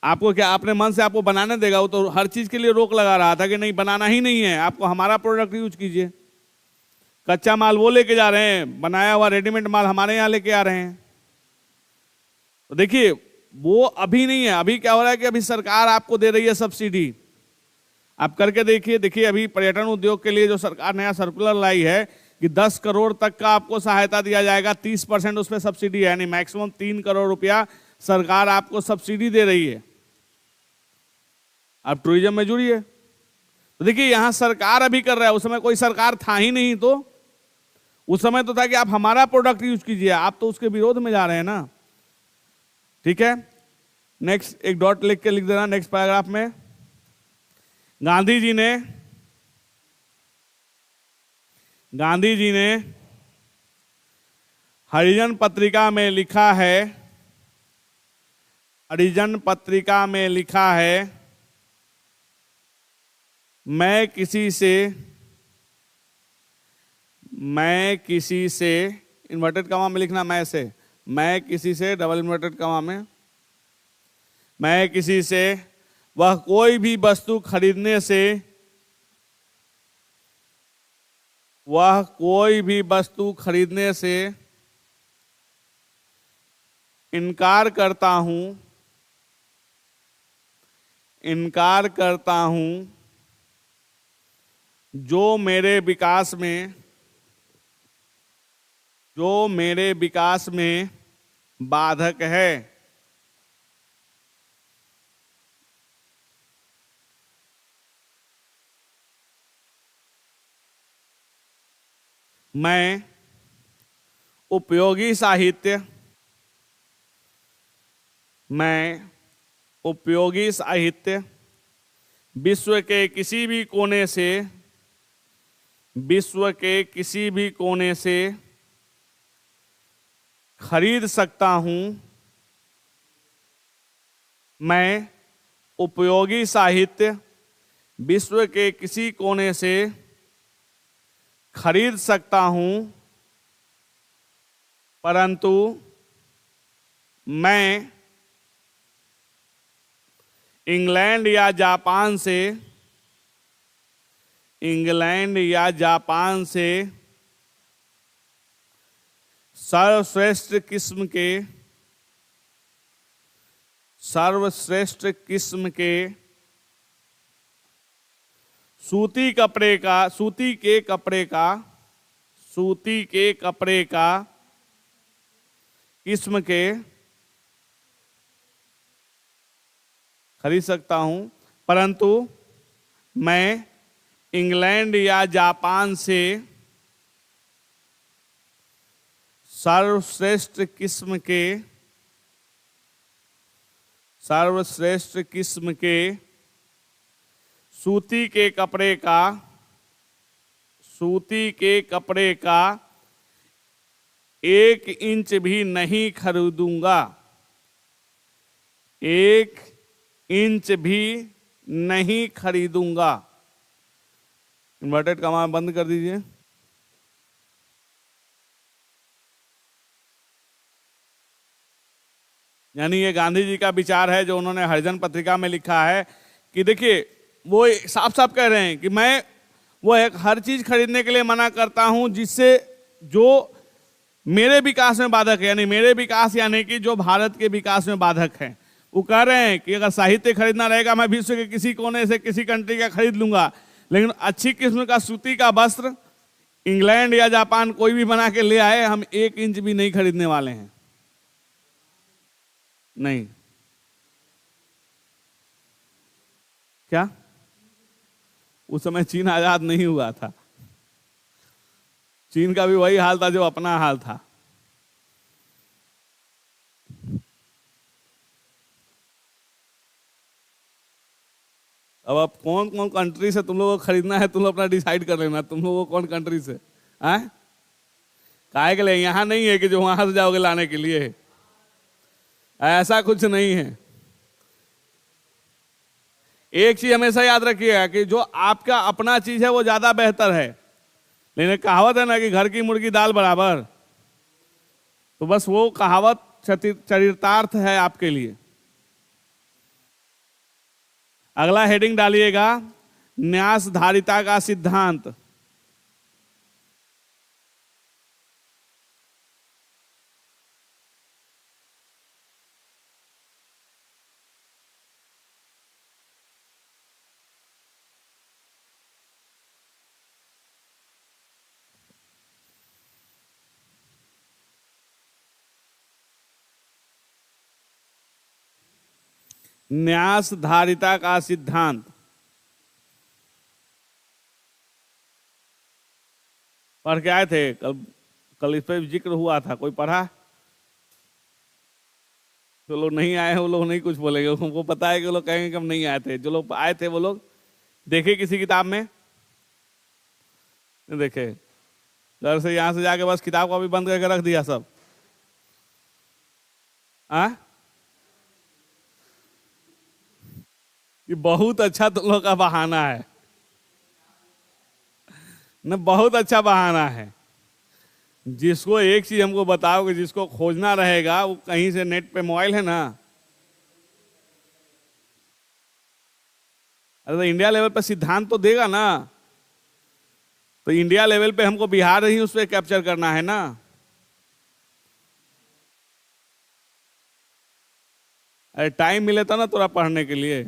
आपको क्या अपने मन से आपको बनाने देगा? वो तो हर चीज के लिए रोक लगा रहा था कि नहीं बनाना ही नहीं है, आपको हमारा प्रोडक्ट यूज कीजिए। कच्चा माल वो लेके जा रहे हैं, बनाया हुआ रेडीमेड माल हमारे यहाँ लेके आ रहे हैं। तो देखिए वो अभी नहीं है। अभी क्या हो रहा है कि अभी सरकार आपको दे रही है सब्सिडी। आप करके देखिए। देखिए अभी पर्यटन उद्योग के लिए जो सरकार नया सर्कुलर लाई है कि 10 करोड़ तक का आपको सहायता दिया जाएगा, 30% उस पर सब्सिडी है, यानी मैक्सिमम 3 करोड़ रुपया सरकार आपको सब्सिडी दे रही है। आप टूरिज्म में जुड़िए। तो देखिए यहां सरकार अभी कर रहा है, उस समय कोई सरकार था ही नहीं, तो उस समय तो था कि आप हमारा प्रोडक्ट यूज कीजिए, आप तो उसके विरोध में जा रहे हैं ना। ठीक है, नेक्स्ट एक डॉट लिख के लिख देना नेक्स्ट पैराग्राफ में। गांधी जी ने हरिजन पत्रिका में लिखा है, हरिजन पत्रिका में लिखा है, मैं किसी से इन्वर्टेड कॉमा में लिखना, मैं किसी से डबल इन्वर्टेड कॉमा में, मैं किसी से वह कोई भी वस्तु खरीदने से, वह कोई भी वस्तु खरीदने से इनकार करता हूं जो मेरे विकास में बाधक है। मैं उपयोगी साहित्य विश्व के किसी भी कोने से खरीद सकता हूं। मैं उपयोगी साहित्य विश्व के किसी कोने से खरीद सकता हूं, परंतु मैं इंग्लैंड या जापान से सर्वश्रेष्ठ किस्म के सूती के कपड़े का किस्म के खरीद सकता हूं, परंतु मैं इंग्लैंड या जापान से सर्वश्रेष्ठ किस्म के सूती के कपड़े का 1 इंच भी नहीं खरीदूंगा, 1 इंच भी नहीं खरीदूंगा। इन्वर्टेड कॉमा बंद कर दीजिए। यानी ये गांधी जी का विचार है जो उन्होंने हरिजन पत्रिका में लिखा है कि देखिए वो साफ साफ कह रहे हैं कि मैं हर चीज खरीदने के लिए मना करता हूं जिससे जो मेरे विकास में बाधक है, यानी मेरे विकास यानी कि जो भारत के विकास में बाधक है। वो कह रहे हैं कि अगर साहित्य खरीदना रहेगा मैं विश्व के किसी कोने से किसी कंट्री का खरीद लूंगा, लेकिन अच्छी किस्म का सूती का वस्त्र इंग्लैंड या जापान कोई भी बना के ले आए, हम 1 इंच भी नहीं खरीदने वाले हैं। नहीं, क्या उस समय चीन आजाद नहीं हुआ था? चीन का भी वही हाल था जो अपना हाल था। अब आप कौन कौन कंट्री से तुम लोगों को खरीदना है, तुम लोग अपना डिसाइड कर लेना, तुम लोगों को कौन कंट्री से हैं? काहे के लिए? यहां नहीं है कि जो वहां से जाओगे लाने के लिए, ऐसा कुछ नहीं है। एक चीज हमेशा याद रखिएगा कि जो आपका अपना चीज है वो ज्यादा बेहतर है, लेकिन कहावत है ना कि घर की मुर्गी दाल बराबर, तो बस वो कहावत चरितार्थ है आपके लिए। अगला हेडिंग डालिएगा, न्यास धारिता का सिद्धांत। न्यास धारिता का सिद्धांत। पढ़ के आए थे कल, कल इस पर जिक्र हुआ था, कोई पढ़ा? जो लोग नहीं आए हैं वो लोग नहीं कुछ बोलेंगे, उनको पता है कि वो लोग कहेंगे कि हम नहीं आए थे। जो लोग आए थे वो लोग देखे किसी किताब में? देखे। घर से यहां से जाके बस किताब को भी बंद करके रख दिया सब। ये बहुत अच्छा तुम लोग का बहाना है न, बहुत अच्छा बहाना है। जिसको एक चीज हमको बताओगे, जिसको खोजना रहेगा वो कहीं से नेट पे मोबाइल है ना। अरे तो इंडिया लेवल पे सिद्धांत तो देगा ना, तो इंडिया लेवल पे हमको बिहार ही उस पर कैप्चर करना है ना। अरे टाइम मिले था ना थोड़ा पढ़ने के लिए।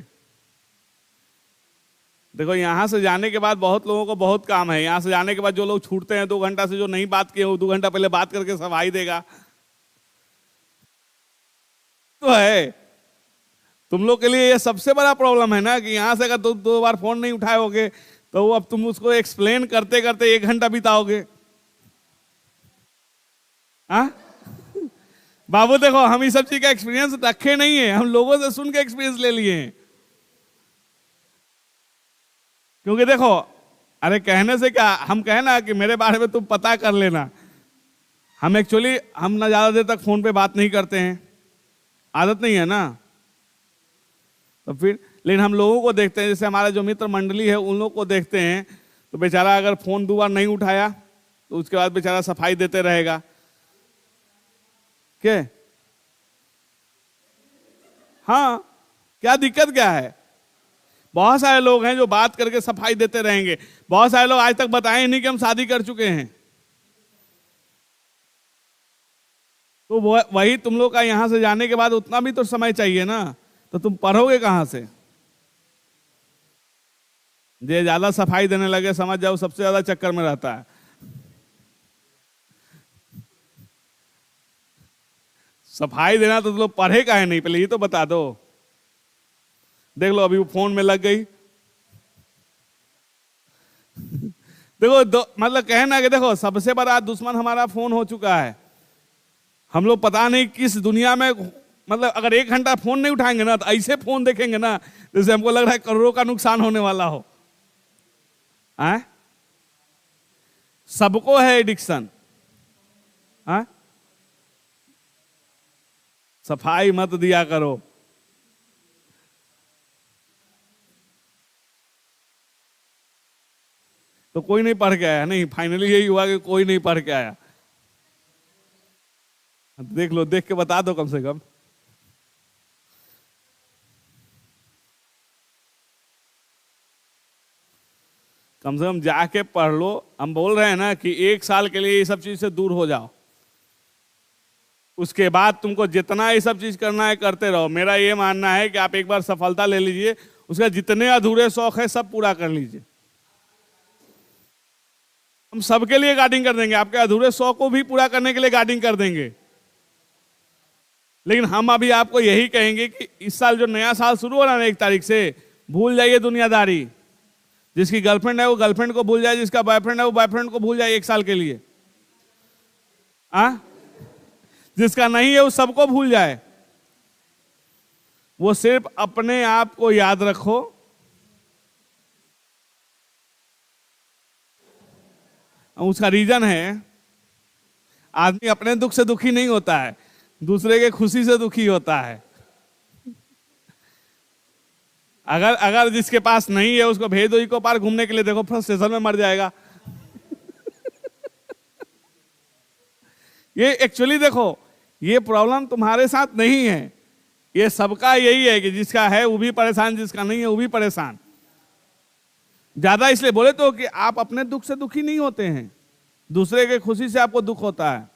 देखो यहां से जाने के बाद बहुत लोगों को बहुत काम है। यहां से जाने के बाद जो लोग छूटते हैं 2 घंटा से, जो नहीं बात किए वो 2 घंटा पहले बात करके सफाई देगा। तो है तुम लोग के लिए ये सबसे बड़ा प्रॉब्लम है ना, कि यहां से अगर 2 बार फोन नहीं उठाओगे तो अब तुम उसको एक्सप्लेन करते करते 1 घंटा बिताओगे। हाँ बाबू देखो, हम इस सब चीज का एक्सपीरियंस रखे नहीं है, हम लोगों से सुन के एक्सपीरियंस ले लिए हैं। क्योंकि देखो, अरे कहने से क्या, हम कहे ना कि मेरे बारे में तुम पता कर लेना। हम एक्चुअली हम ना ज्यादा देर तक फोन पे बात नहीं करते हैं, आदत नहीं है ना। तो फिर लेकिन हम लोगों को देखते हैं, जैसे हमारे जो मित्र मंडली है उन लोगों को देखते हैं, तो बेचारा अगर फोन 2 बार नहीं उठाया तो उसके बाद बेचारा सफाई देते रहेगा। क्या? हाँ, क्या दिक्कत क्या है? बहुत सारे लोग हैं जो बात करके सफाई देते रहेंगे। बहुत सारे लोग आज तक बताए नहीं कि हम शादी कर चुके हैं। तो वही तुम लोग का यहां से जाने के बाद उतना भी तो समय चाहिए ना, तो तुम पढ़ोगे कहां से? जे ज्यादा सफाई देने लगे समझ जाओ सबसे ज्यादा चक्कर में रहता है। सफाई देना तो तुम लोग पढ़े काहे नहीं, पहले ये तो बता दो। देख लो अभी वो फोन में लग गई। देखो मतलब कहना कि देखो सबसे बड़ा दुश्मन हमारा फोन हो चुका है। हम लोग पता नहीं किस दुनिया में, मतलब अगर 1 घंटा फोन नहीं उठाएंगे ना तो ऐसे फोन देखेंगे ना जैसे हमको लग रहा है करोड़ों का नुकसान होने वाला हो। सबको है एडिक्शन। सफाई मत दिया करो। तो कोई नहीं पढ़ के आया? नहीं, फाइनली यही हुआ कि कोई नहीं पढ़ के आया। देख लो, देख के बता दो कम से कम। कम से कम जाके पढ़ लो। हम बोल रहे हैं ना कि 1 साल के लिए ये सब चीज से दूर हो जाओ, उसके बाद तुमको जितना ये सब चीज करना है करते रहो। मेरा ये मानना है कि आप एक बार सफलता ले लीजिए, उसका जितने अधूरे शौक है सब पूरा कर लीजिए। हम सबके लिए गार्डिंग कर देंगे, आपके अधूरे शौक को भी पूरा करने के लिए गार्डिंग कर देंगे। लेकिन हम अभी आपको यही कहेंगे कि इस साल जो नया साल शुरू हो रहा है ना 1 तारीख से, भूल जाइए दुनियादारी। जिसकी गर्लफ्रेंड है वो गर्लफ्रेंड को भूल जाए, जिसका बॉयफ्रेंड है वो बॉयफ्रेंड को भूल जाए 1 साल के लिए। जिसका नहीं है वो सबको भूल जाए। वो सिर्फ अपने आप को याद रखो। उसका रीजन है, आदमी अपने दुख से दुखी नहीं होता है, दूसरे के खुशी से दुखी होता है। अगर जिसके पास नहीं है उसको भेज दो इको पार्क घूमने के लिए, देखो फ्रस्ट्रेशन में मर जाएगा। ये एक्चुअली देखो, ये प्रॉब्लम तुम्हारे साथ नहीं है, ये सबका यही है कि जिसका है वो भी परेशान, जिसका नहीं है वो भी परेशान। ज्यादा इसलिए बोले तो कि आप अपने दुख से दुखी नहीं होते हैं, दूसरे के खुशी से आपको दुख होता है।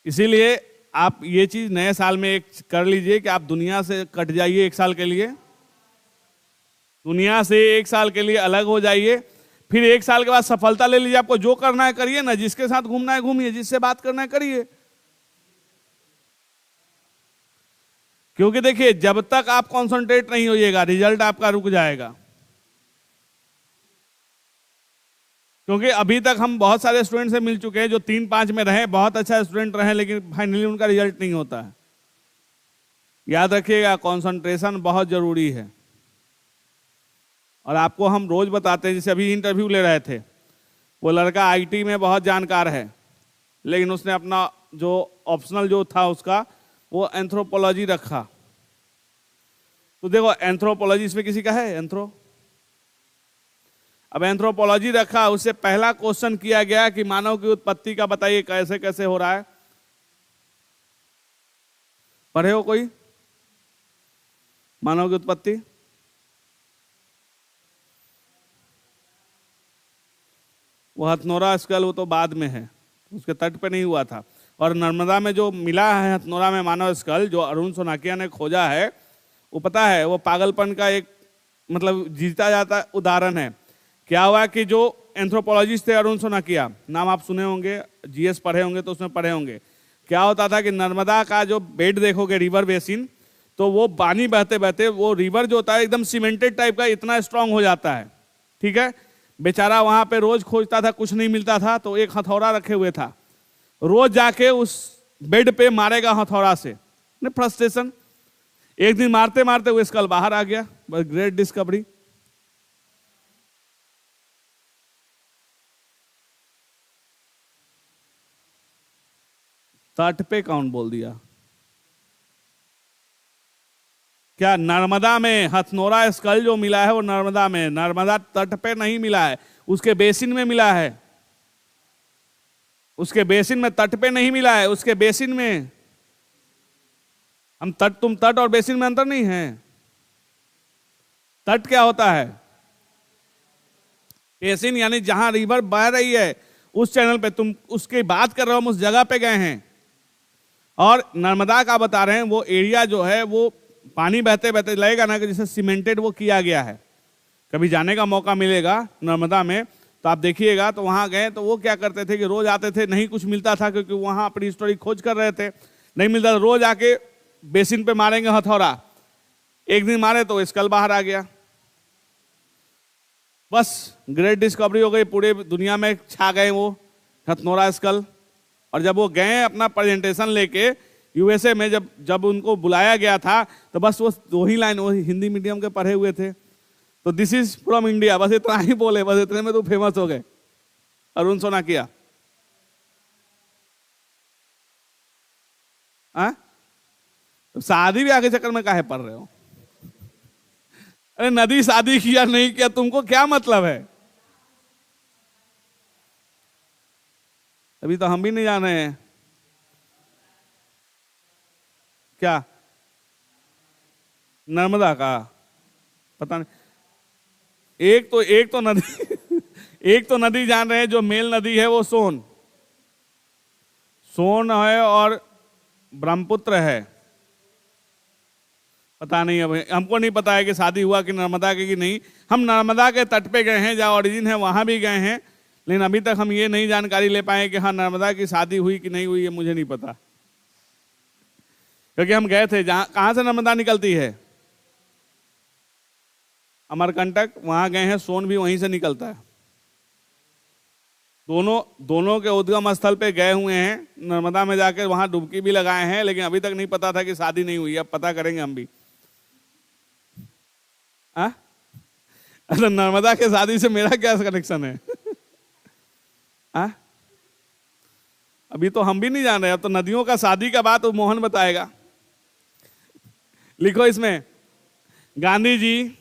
इसीलिए आप ये चीज नए साल में एक कर लीजिए कि आप दुनिया से कट जाइए 1 साल के लिए, दुनिया से 1 साल के लिए अलग हो जाइए। फिर 1 साल के बाद सफलता ले लीजिए। आपको जो करना है करिए ना, जिसके साथ घूमना है घूमिए, जिससे बात करना है करिए। क्योंकि देखिए जब तक आप कॉन्सेंट्रेट नहीं होइएगा रिजल्ट आपका रुक जाएगा। क्योंकि अभी तक हम बहुत सारे स्टूडेंट से मिल चुके हैं जो 3-5 में रहे, बहुत अच्छा स्टूडेंट रहे, लेकिन फाइनली उनका रिजल्ट नहीं होता है। याद रखिएगा, कंसंट्रेशन बहुत जरूरी है। और आपको हम रोज बताते हैं, जैसे अभी इंटरव्यू ले रहे थे, वो लड़का आईटी में बहुत जानकार है, लेकिन उसने अपना जो ऑप्शनल जो था उसका वो एंथ्रोपोलॉजी रखा। तो देखो एंथ्रोपोलॉजी इसमें किसी का है एंथ्रो, अब एंथ्रोपोलॉजी रखा, उससे पहला क्वेश्चन किया गया कि मानव की उत्पत्ति का बताइए कैसे कैसे हो रहा है। पढ़े हो कोई मानव की उत्पत्ति? वो हथनोरा स्कल वो तो बाद में है, उसके तट पे नहीं हुआ था। और नर्मदा में जो मिला है हथनोरा में मानव स्कल, जो अरुण सोनाकिया ने खोजा है, वो पता है वो पागलपन का एक मतलब जीता जाता उदाहरण है। क्या हुआ कि जो एंथ्रोपोलॉजिस्ट थे अरुण सोनाकिया, नाम आप सुने होंगे, जीएस पढ़े होंगे तो उसमें पढ़े होंगे। क्या होता था कि नर्मदा का जो बेड देखोगे, रिवर बेसिन, तो वो पानी बहते बहते वो रिवर जो होता है एकदम सीमेंटेड टाइप का, इतना स्ट्रांग हो जाता है। ठीक है, बेचारा वहां पे रोज खोजता था, कुछ नहीं मिलता था, तो एक हथौड़ा रखे हुए था, रोज जाके उस बेड पे मारेगा हथौड़ा से, फ्रस्ट्रेशन। एक दिन मारते मारते वो स्कल बाहर आ गया, बस ग्रेट डिस्कवरी। तट पे कौन बोल दिया? क्या नर्मदा में हथनोरा स्कल जो मिला है वो नर्मदा में, नर्मदा तट पे नहीं मिला है, उसके बेसिन में मिला है। उसके बेसिन में, तट पे नहीं मिला है, उसके बेसिन में। हम तट, तुम तट और बेसिन में अंतर नहीं है। तट क्या होता है? बेसिन यानी जहां रिवर बह रही है उस चैनल पे, तुम उसकी बात कर रहे हो, हम उस जगह पे गए हैं। और नर्मदा का बता रहे हैं वो एरिया जो है वो पानी बहते बहते लगेगा ना कि जैसे सीमेंटेड वो किया गया है। कभी जाने का मौका मिलेगा नर्मदा में तो आप देखिएगा। तो वहां गए तो वो क्या करते थे कि रोज आते थे, नहीं कुछ मिलता था क्योंकि वहां अपनी हिस्टोरी खोज कर रहे थे, नहीं मिलता था, रोज आके बेसिन पे मारेंगे हथौड़ा। एक दिन मारे तो स्कल बाहर आ गया, बस ग्रेट डिस्कवरी हो गई, पूरे दुनिया में छा गए वो हथनोरा स्कल। और जब वो गए अपना प्रेजेंटेशन लेके यूएसए में, जब उनको बुलाया गया था, तो बस वो दो ही लाइन, वो हिंदी मीडियम के पढ़े हुए थे, तो दिस इज फ्रॉम इंडिया, बस इतना ही बोले, बस इतने में तो फेमस हो गए अरुण सोनाकिया। तो शादी ब्याह के चक्कर में काहे पढ़ रहे हो? अरे नदी शादी किया नहीं किया तुमको क्या मतलब है? अभी तो हम भी नहीं जान रहे हैं क्या नर्मदा का, पता नहीं। एक तो नदी एक तो नदी जान रहे हैं जो मेल नदी है वो सोन है, और ब्रह्मपुत्र है। पता नहीं, अब हमको नहीं पता है कि शादी हुआ कि नर्मदा के कि नहीं। हम नर्मदा के तट पे गए हैं, जहाँ ओरिजिन है वहां भी गए हैं, लेकिन अभी तक हम ये नहीं जानकारी ले पाए कि हाँ नर्मदा की शादी हुई कि नहीं हुई, ये मुझे नहीं पता। क्योंकि हम गए थे जहां, कहां से नर्मदा निकलती है, अमरकंटक, वहां गए हैं, सोन भी वहीं से निकलता है। दोनों के उद्गम स्थल पे गए हुए हैं, नर्मदा में जाकर वहां डुबकी भी लगाए हैं, लेकिन अभी तक नहीं पता था कि शादी नहीं हुई। अब पता करेंगे हम भी। अच्छा, नर्मदा के शादी से मेरा क्या कनेक्शन है? अभी तो हम भी नहीं जान रहे, अब तो नदियों का शादी का बात मोहन बताएगा। लिखो इसमें, गांधी जी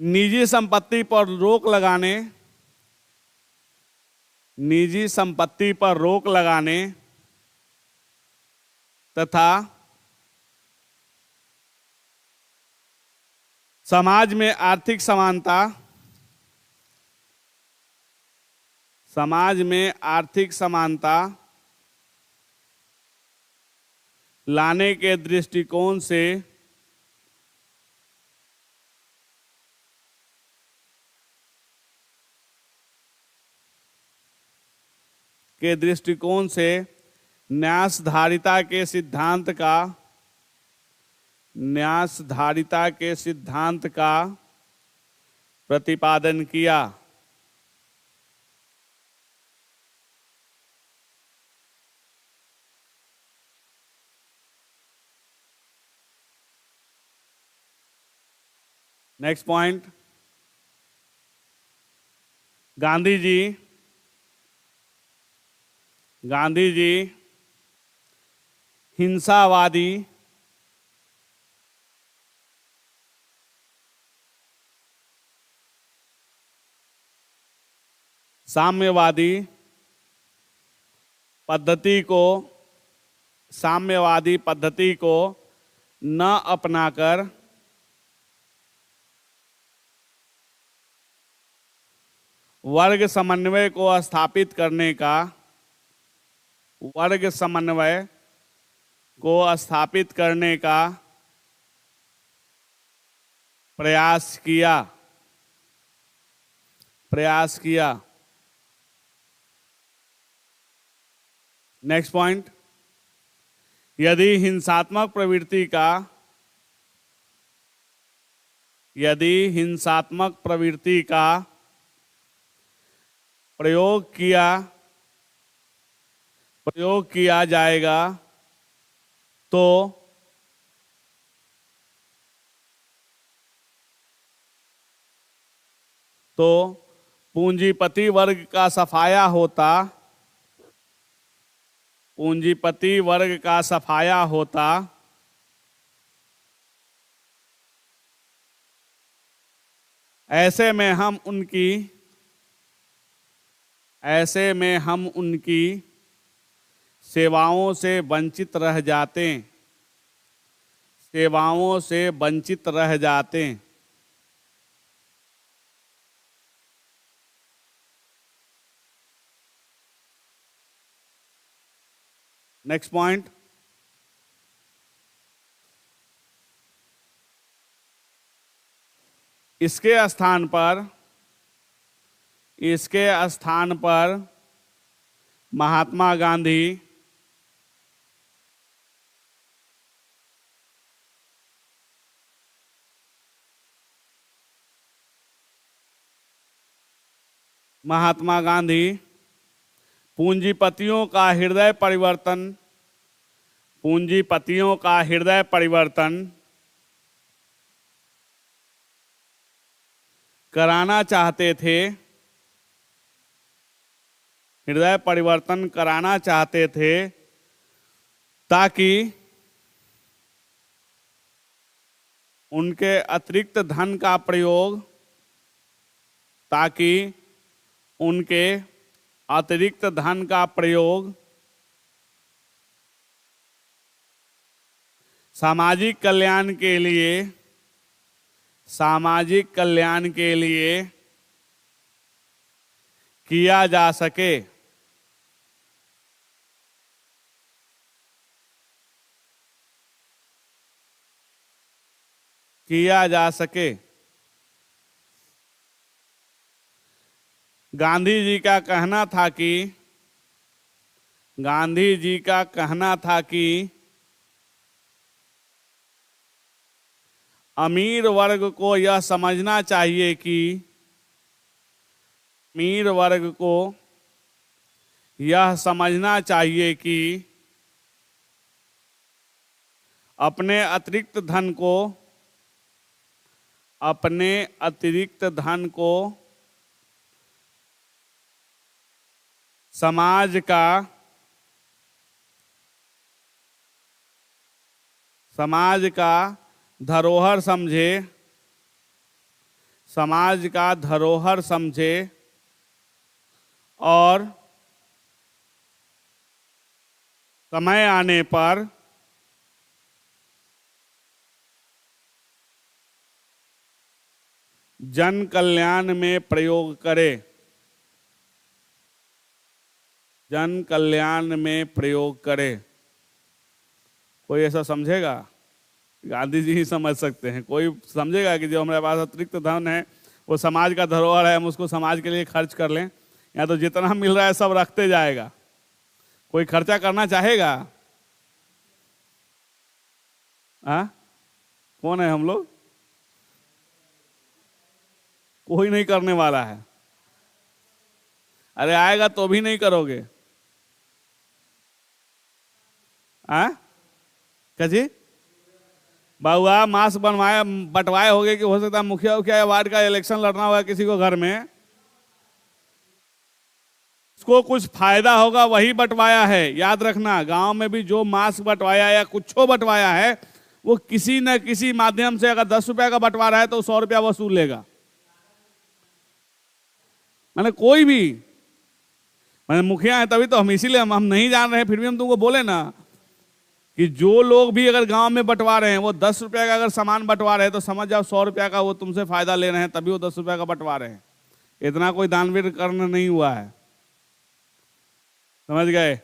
निजी संपत्ति पर रोक लगाने तथा समाज में आर्थिक समानता लाने के दृष्टिकोण से न्यासधारिता के सिद्धांत का न्यासधारिता के सिद्धांत का प्रतिपादन किया। नेक्स्ट पॉइंट, गांधी जी हिंसावादी साम्यवादी पद्धति को न अपनाकर वर्ग समन्वय को स्थापित करने का प्रयास किया। नेक्स्ट पॉइंट, यदि हिंसात्मक प्रवृत्ति का प्रयोग किया जाएगा तो पूंजीपति वर्ग का सफाया होता। ऐसे में हम उनकी सेवाओं से वंचित रह जाते। नेक्स्ट पॉइंट, इसके स्थान पर महात्मा गांधी पूंजीपतियों का हृदय परिवर्तन कराना चाहते थे ताकि उनके अतिरिक्त धन का प्रयोग सामाजिक कल्याण के लिए किया जा सके। गांधी जी का कहना था कि अमीर वर्ग को यह समझना चाहिए कि अपने अतिरिक्त धन को समाज का धरोहर समझे और समय आने पर जन कल्याण में प्रयोग करे। कोई ऐसा समझेगा? गांधी जी ही समझ सकते हैं। कोई समझेगा कि जो हमारे पास अतिरिक्त धन है वो समाज का धरोहर है, हम उसको समाज के लिए खर्च कर लें? या तो जितना मिल रहा है सब रखते जाएगा। कोई खर्चा करना चाहेगा? कौन है हम लोग? कोई नहीं करने वाला है। अरे आएगा तो भी नहीं करोगे। क्या जी? बाबुआ मास्क बनवाए बंटवाए होगे कि हो सकता है मुखिया उखिया वार्ड का इलेक्शन लड़ना होगा किसी को घर में, उसको कुछ फायदा होगा वही बंटवाया है। याद रखना, गांव में भी जो मास्क बंटवाया या कुछ बंटवाया है वो किसी न किसी माध्यम से, अगर 10 रुपया का बंटवारा है तो 100 रुपया वसूल लेगा। मैंने कोई भी, मैंने मुखिया है तभी तो हम, इसीलिए हम नहीं जान रहे फिर भी हम तुमको बोले ना कि जो लोग भी अगर गांव में बंटवा रहे हैं वो 10 रुपया का अगर सामान बंटवा रहे हैं तो समझ जाओ 100 रुपया का वो तुमसे फायदा ले रहे हैं, तभी वो 10 रुपया का बंटवा रहे हैं। इतना कोई दानवीर करना नहीं हुआ है, समझ गए?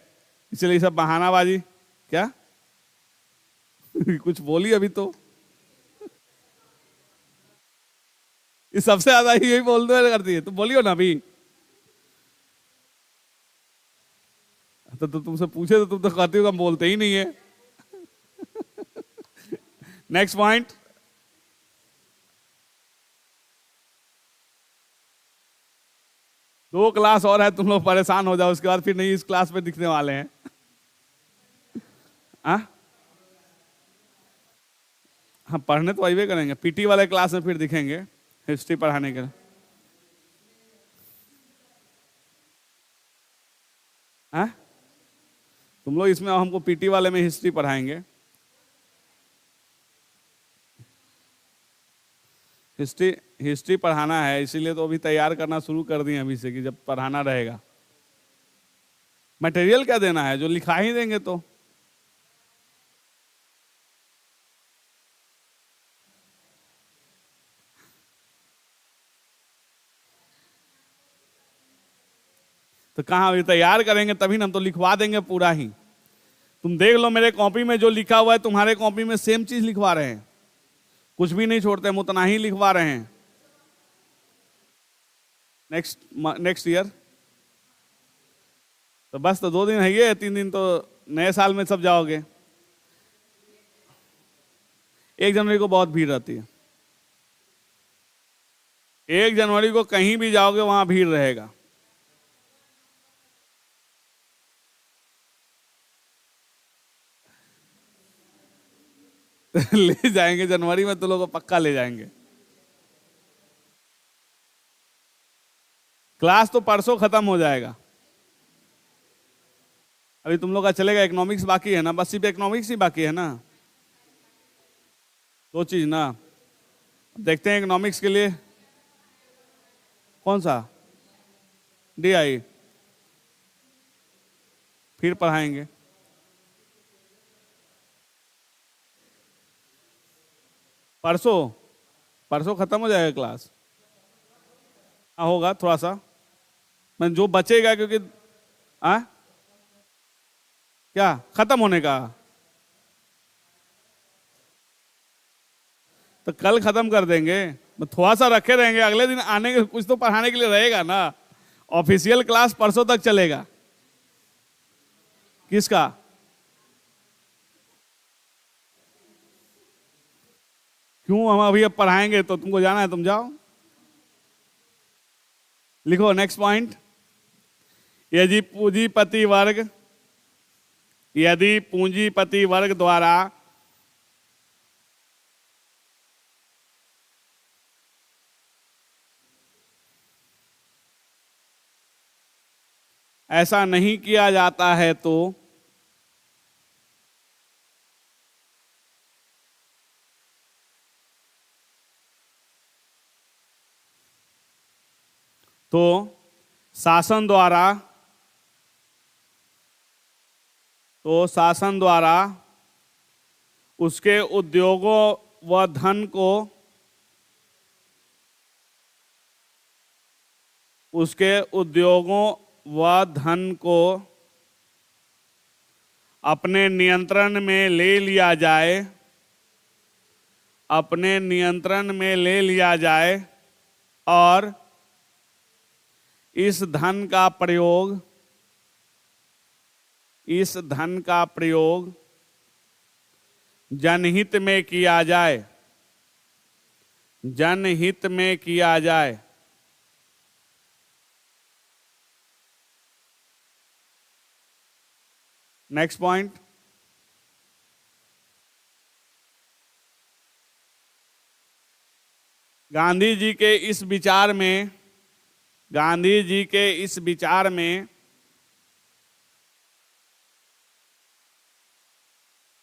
इसलिए सब बहानाबाजी। क्या कुछ बोली अभी तो इस सबसे ज्यादा यही बोलते करती है। तुम बोलियो ना अभी तो तुमसे पूछे तो तुम तो कहती हो हम बोलते ही नहीं है। नेक्स्ट पॉइंट, दो क्लास और है, तुम लोग परेशान हो जाओ, उसके बाद फिर नहीं इस क्लास पे दिखने वाले हैं। हम पढ़ने तो वही करेंगे, पीटी वाले क्लास में फिर दिखेंगे हिस्ट्री पढ़ाने के लिए। तुम लोग इसमें हमको पीटी वाले में हिस्ट्री पढ़ाएंगे। हिस्ट्री पढ़ाना है, इसीलिए तो अभी तैयार करना शुरू कर दिए अभी से कि जब पढ़ाना रहेगा। मटेरियल क्या देना है, जो लिखा ही देंगे तो कहाँ अभी तैयार करेंगे तभी ना, हम तो लिखवा देंगे पूरा ही। तुम देख लो मेरे कॉपी में जो लिखा हुआ है तुम्हारे कॉपी में सेम चीज लिखवा रहे हैं, कुछ भी नहीं छोड़ते, हम उतना ही लिखवा रहे हैं। नेक्स्ट ईयर तो बस तो 2 दिन है, ये 3 दिन तो नए साल में सब जाओगे। 1 जनवरी को बहुत भीड़ रहती है। 1 जनवरी को कहीं भी जाओगे वहां भीड़ रहेगा। ले जाएंगे जनवरी में, तो लोगों को पक्का ले जाएंगे। क्लास तो परसों खत्म हो जाएगा। अभी तुम लोग का चलेगा, इकोनॉमिक्स बाकी है ना, बस सिर्फ इकोनॉमिक्स ही बाकी है ना, 2 चीज ना। देखते हैं इकोनॉमिक्स के लिए कौन सा, DI फिर पढ़ाएंगे। परसों खत्म हो जाएगा क्लास। होगा थोड़ा सा, मैं जो बचेगा, क्योंकि क्या खत्म होने का, तो कल खत्म कर देंगे। थोड़ा सा रखे रहेंगे, अगले दिन आने के कुछ तो पढ़ाने के लिए रहेगा ना। ऑफिशियल क्लास परसों तक चलेगा। किसका? क्यों, हम अभी अब पढ़ाएंगे तो तुमको जाना है, तुम जाओ। लिखो नेक्स्ट पॉइंट, यदि पूंजीपति वर्ग द्वारा ऐसा नहीं किया जाता है तो शासन द्वारा उसके उद्योगों व धन को अपने नियंत्रण में ले लिया जाए और इस धन का प्रयोग जनहित में किया जाए। जनहित में किया जाए। नेक्स्ट पॉइंट, गांधी जी के इस विचार में, गांधी जी के इस विचार में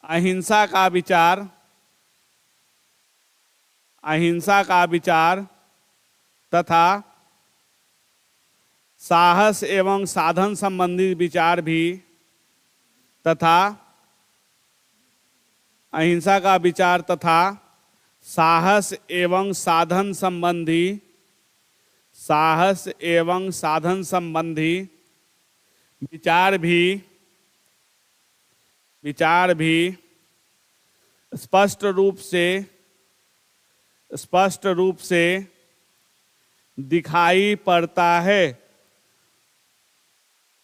अहिंसा का विचार, अहिंसा का विचार तथा साहस एवं साधन संबंधी विचार भी, तथा अहिंसा का विचार तथा साहस एवं साधन संबंधी, साहस एवं साधन संबंधी विचार भी स्पष्ट रूप से दिखाई पड़ता है,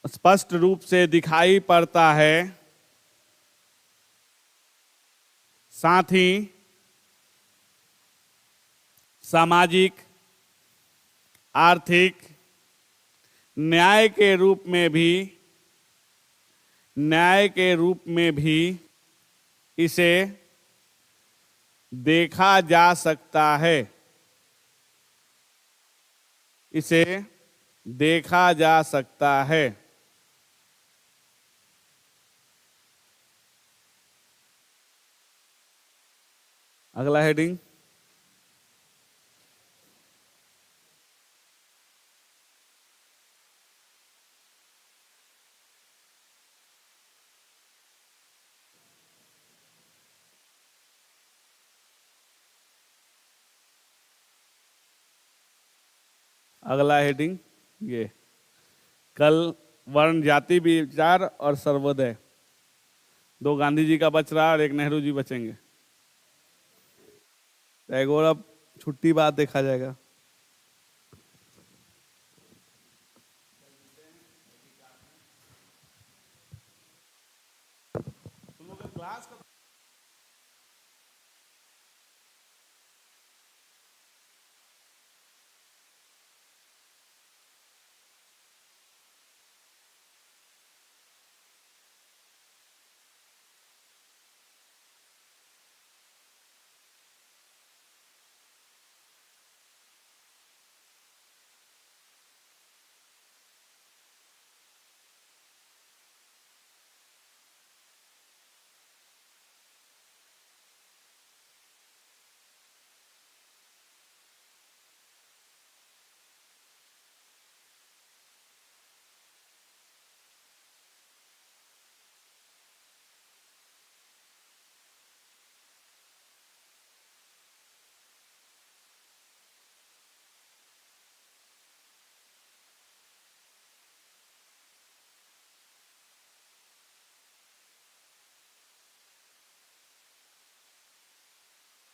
स्पष्ट रूप से दिखाई पड़ता है। साथ ही सामाजिक, आर्थिक न्याय के रूप में भी इसे देखा जा सकता है, इसे देखा जा सकता है। अगला हेडिंग, अगला हेडिंग ये कल वर्ण जाति विचार और सर्वोदय, दो गांधी जी का बच रहा और एक नेहरू जी बचेंगे। टैगोर अब छुट्टी बाद देखा जाएगा। तुम लोग का क्लास